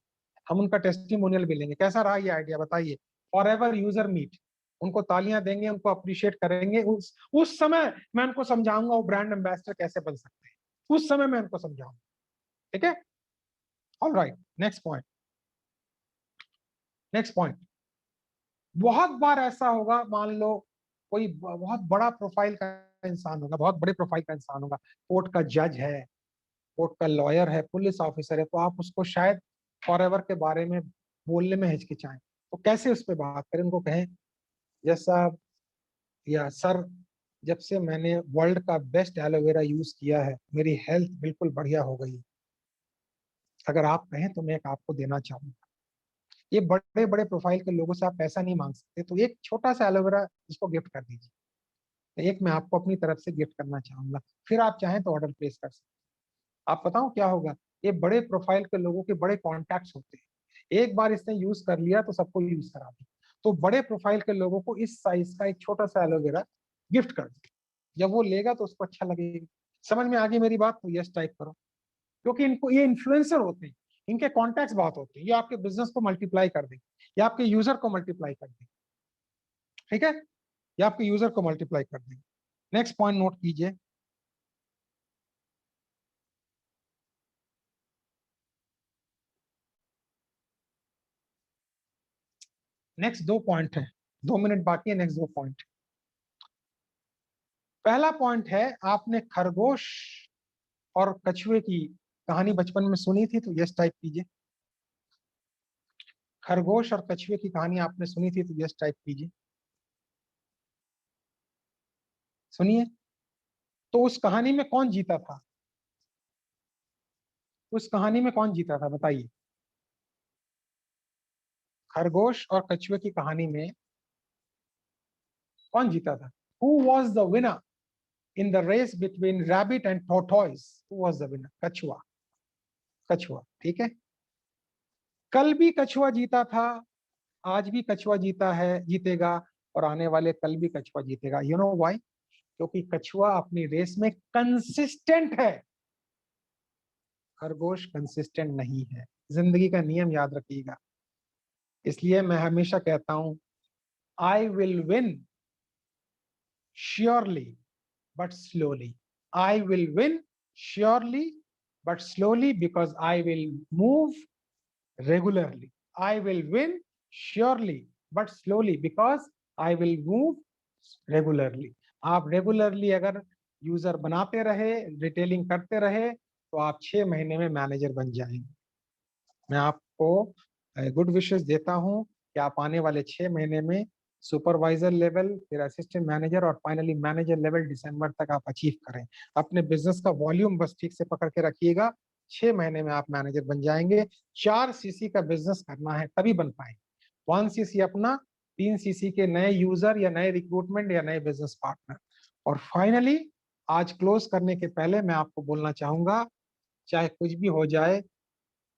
हम उनका टेस्टिमोनियल भी लेंगे। कैसा रहा ये आइडिया बताइए? फॉर एवर यूजर मीट, उनको तालियां देंगे, उनको अप्रिशिएट करेंगे। उस समय मैं उनको समझाऊंगा वो ब्रांड एम्बेसडर कैसे बन सकते हैं, उस समय मैं उनको समझाऊंगा। ठीक है, all right, next point, next point. बहुत बार ऐसा होगा, मान लो कोई बहुत बड़ा प्रोफाइल का इंसान होगा, बहुत बड़े प्रोफाइल का इंसान होगा, कोर्ट का जज है, कोर्ट का लॉयर है, पुलिस ऑफिसर है, तो आप उसको शायद फॉरएवर के बारे में बोलने में हिचकिचाएं। तो कैसे उस पर बात करें? उनको कहें, जैसा या सर, जब से मैंने वर्ल्ड का बेस्ट एलोवेरा यूज किया है मेरी हेल्थ बिल्कुल बढ़िया हो गई। अगर आप कहें तो मैं एक आपको देना चाहूंगा। ये बड़े बड़े प्रोफाइल के लोगों से आप पैसा नहीं मांग सकते, तो एक छोटा सा एलोवेरा इसको गिफ्ट कर दीजिए। तो एक मैं आपको अपनी तरफ से गिफ्ट करना चाहूंगा, फिर आप चाहें तो ऑर्डर प्लेस कर सकते हैं। आप बताओ क्या होगा? ये बड़े प्रोफाइल के लोगों के बड़े कॉन्टैक्ट्स होते हैं, एक बार इसने यूज कर लिया तो सबको यूज करा दिया। तो बड़े प्रोफाइल के लोगों को इस साइज का एक छोटा सा एलोवेरा गिफ्ट कर दो। जब वो लेगा तो उसको अच्छा लगेगा। समझ में आ गई मेरी बात? तो यस टाइप करो, क्योंकि इनको, ये इन्फ्लुएंसर होते हैं, इनके कॉन्टैक्ट्स बहुत होते हैं, ये आपके बिजनेस को मल्टीप्लाई कर देंगे, ये आपके यूजर को मल्टीप्लाई कर देंगे। ठीक है, ये आपके यूजर को मल्टीप्लाई कर देंगे। नेक्स्ट पॉइंट नोट कीजिए। नेक्स्ट दो पॉइंट है, 2 मिनट बाकी है, नेक्स्ट दो पॉइंट। पहला पॉइंट है, आपने खरगोश और कछुए की कहानी बचपन में सुनी थी? तो यस टाइप कीजिए। खरगोश और कछुए की कहानी आपने सुनी थी? तो यस टाइप कीजिए। सुनिए, तो उस कहानी में कौन जीता था? उस कहानी में कौन जीता था बताइए? खरगोश और कछुए की कहानी में कौन जीता था? Who was the winner in the race between rabbit and tortoise? Who was the winner? कछुआ। कछुआ, ठीक है। कल भी कछुआ जीता था, आज भी कछुआ जीता है, जीतेगा, और आने वाले कल भी कछुआ जीतेगा। You know why? क्योंकि कछुआ अपनी रेस में कंसिस्टेंट है, खरगोश कंसिस्टेंट नहीं है। जिंदगी का नियम याद रखिएगा। इसलिए मैं हमेशा कहता हूं, I will win surely but slowly. I will win surely but slowly because I will move regularly. I will win surely but slowly because I will move regularly. आप रेगुलरली अगर यूजर बनाते रहे, रिटेलिंग करते रहे, तो आप 6 महीने में मैनेजर बन जाएंगे। मैं आपको गुड विशेस देता हूं कि आप आने वाले 6 महीने में सुपरवाइजर लेवल, फिर असिस्टेंट मैनेजर और फाइनली मैनेजर लेवल दिसंबर तक आप अचीव करें। अपने बिजनेस का वॉल्यूम बस ठीक से पकड़ के रखिएगा, 6 महीने में आप मैनेजर बन जाएंगे। 4 सीसी का बिजनेस करना है तभी बन पाएंगे। 1 सीसी अपना, 3 सीसी के नए यूजर या नए रिक्रूटमेंट या नए बिजनेस पार्टनर। और फाइनली आज क्लोज करने के पहले मैं आपको बोलना चाहूंगा, चाहे कुछ भी हो जाए,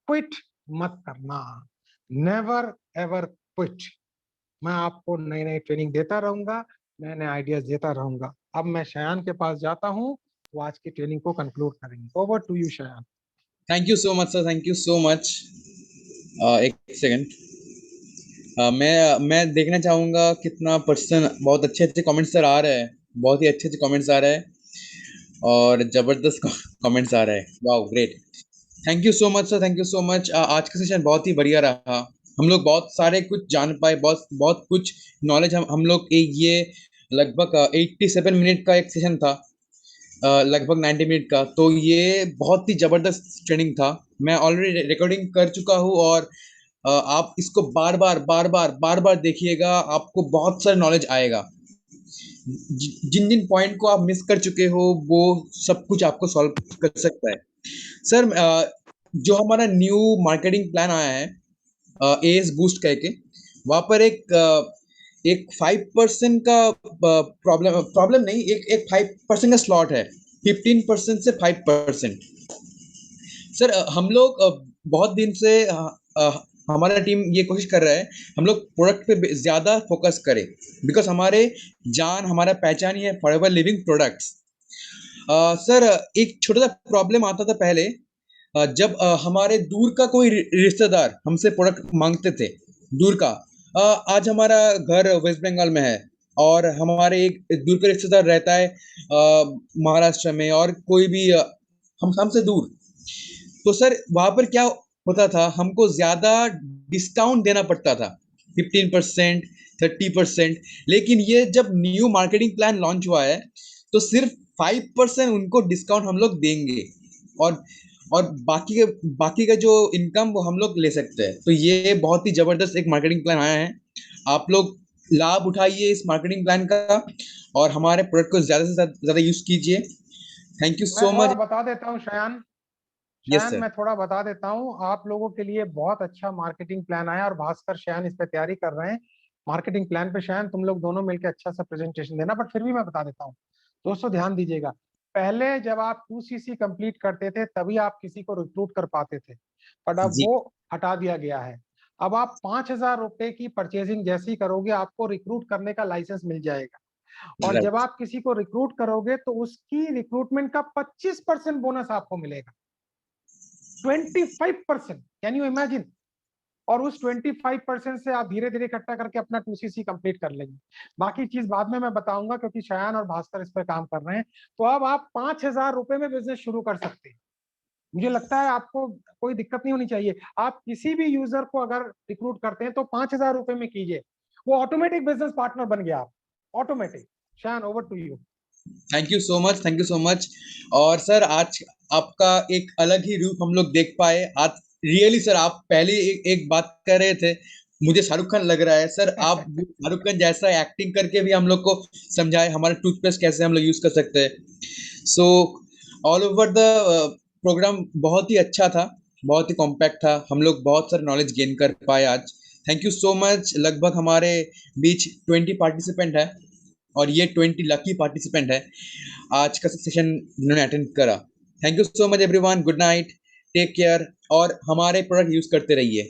क्विट मत करना। Never ever quit. मैं आपको नई नई ट्रेनिंग देता रहूंगा, नए नए आइडियाज देता रहूंगा। अब मैं शयान के पास जाता हूं, वो आज की ट्रेनिंग को कंक्लूड करेंगे। Over to you Shayan.
Thank you so much sir, thank you so much. एक सेकंड, मैं देखना चाहूंगा कितना पर्सन, बहुत अच्छे अच्छे कमेंट्स सर आ रहे हैं, बहुत ही अच्छे अच्छे कमेंट्स आ रहे हैं और जबरदस्त कमेंट्स आ रहे हैं। Wow, great. Thank you so much sir, thank you so much. आज का सेशन बहुत ही बढ़िया रहा। हम लोग बहुत सारे कुछ जान पाए, बहुत बहुत कुछ नॉलेज हम लोग ये लगभग 87 मिनट का एक सेशन था, लगभग 90 मिनट का। तो ये बहुत ही जबरदस्त ट्रेनिंग था। मैं ऑलरेडी रिकॉर्डिंग कर चुका हूँ और आप इसको बार बार बार बार बार बार देखिएगा, आपको बहुत सारा नॉलेज आएगा। जिन जिन पॉइंट को आप मिस कर चुके हो वो सब कुछ आपको सॉल्व कर सकता है सर। जो हमारा न्यू मार्केटिंग प्लान आया है एएस बूस्ट करके, वहां पर एक 5% का प्रॉब्लम प्रॉब्लम नहीं, एक 5% का स्लॉट है, 15% से 5%। सर हम लोग बहुत दिन से हमारा टीम ये कोशिश कर रहा है हम लोग प्रोडक्ट पे ज्यादा फोकस करें, बिकॉज हमारे जान, हमारा पहचान ही है फॉरएवर लिविंग प्रोडक्ट्स। सर एक छोटा सा प्रॉब्लम आता था पहले, जब हमारे दूर का कोई रिश्तेदार हमसे प्रोडक्ट मांगते थे, दूर का। आज हमारा घर वेस्ट बंगाल में है और हमारे एक दूर का रिश्तेदार रहता है महाराष्ट्र में, और कोई भी हम हमसे दूर। तो सर वहां पर क्या होता था, हमको ज्यादा डिस्काउंट देना पड़ता था, 15%, 30%, लेकिन ये जब न्यू मार्केटिंग प्लान लॉन्च हुआ है तो सिर्फ 5% उनको डिस्काउंट हम लोग देंगे, और बाकी का जो इनकम वो हम लोग ले सकते हैं। तो ये बहुत ही जबरदस्त एक मार्केटिंग प्लान आया है, आप लोग लाभ उठाइए इस मार्केटिंग प्लान का और हमारे प्रोडक्ट को ज्यादा से ज्यादा यूज कीजिए। थैंक यू
मैं
सो
थोड़ा
मच।
बता देता हूँ शयान।
Yes
Shayan
sir.
मैं थोड़ा बता देता हूँ, आप लोगों के लिए बहुत अच्छा मार्केटिंग प्लान आया और भास्कर शयान इस पे तैयारी कर रहे हैं। मार्केटिंग प्लान पे शयान तुम लोग दोनों मिलकर अच्छा सा प्रेजेंटेशन देना, बट फिर भी मैं बता देता हूँ। दोस्तों ध्यान दीजिएगा, पहले जब आप 2cc कंप्लीट करते थे तभी आप किसी को रिक्रूट कर पाते थे, बट अब
जी।
वो हटा दिया गया है। अब आप 5,000 रुपए की परचेजिंग जैसी करोगे आपको रिक्रूट करने का लाइसेंस मिल जाएगा, और जब
राइट।
आप किसी को रिक्रूट करोगे तो उसकी रिक्रूटमेंट का 25% बोनस आपको मिलेगा। 25%, कैन यू इमेजिन? और उस 25% से आप धीरे धीरे इकट्ठा करके अपना 2cc कंप्लीट कर लेंगे। बाकी चीज बाद में मैं बताऊंगा क्योंकि शयान और भास्कर इस पर काम कर रहे हैं। तो अब आप 5,000 रुपए में बिजनेस शुरू कर सकते हैं। मुझे लगता है आपको कोई दिक्कत नहीं होनी चाहिए। आप किसी भी यूजर को अगर रिक्रूट करते हैं तो 5,000 रुपए में कीजिए, वो ऑटोमेटिक बिजनेस पार्टनर बन गया आप, automatic. Shayan over to you.
Thank you so much, thank you so much. और सर आज आपका एक अलग ही रूप हम लोग देख पाए आज। रियली सर, आप पहले एक बात कर रहे थे, मुझे शाहरुख खान लग रहा है सर। आप शाहरुख खान जैसा एक्टिंग करके भी हम लोग को समझाए हमारा टूथपेस्ट कैसे हम लोग यूज कर सकते हैं। So all over the programme बहुत ही अच्छा था, बहुत ही कॉम्पैक्ट था, हम लोग बहुत सारे नॉलेज गेन कर पाए आज। Thank you so much. लगभग हमारे बीच 20 पार्टिसिपेंट है और ये 20 लकी पार्टिसिपेंट है आज का सेशन जिन्होंने अटेंड करा। Thank you so much everyone, good night, take care और हमारे प्रोडक्ट यूज करते रहिए।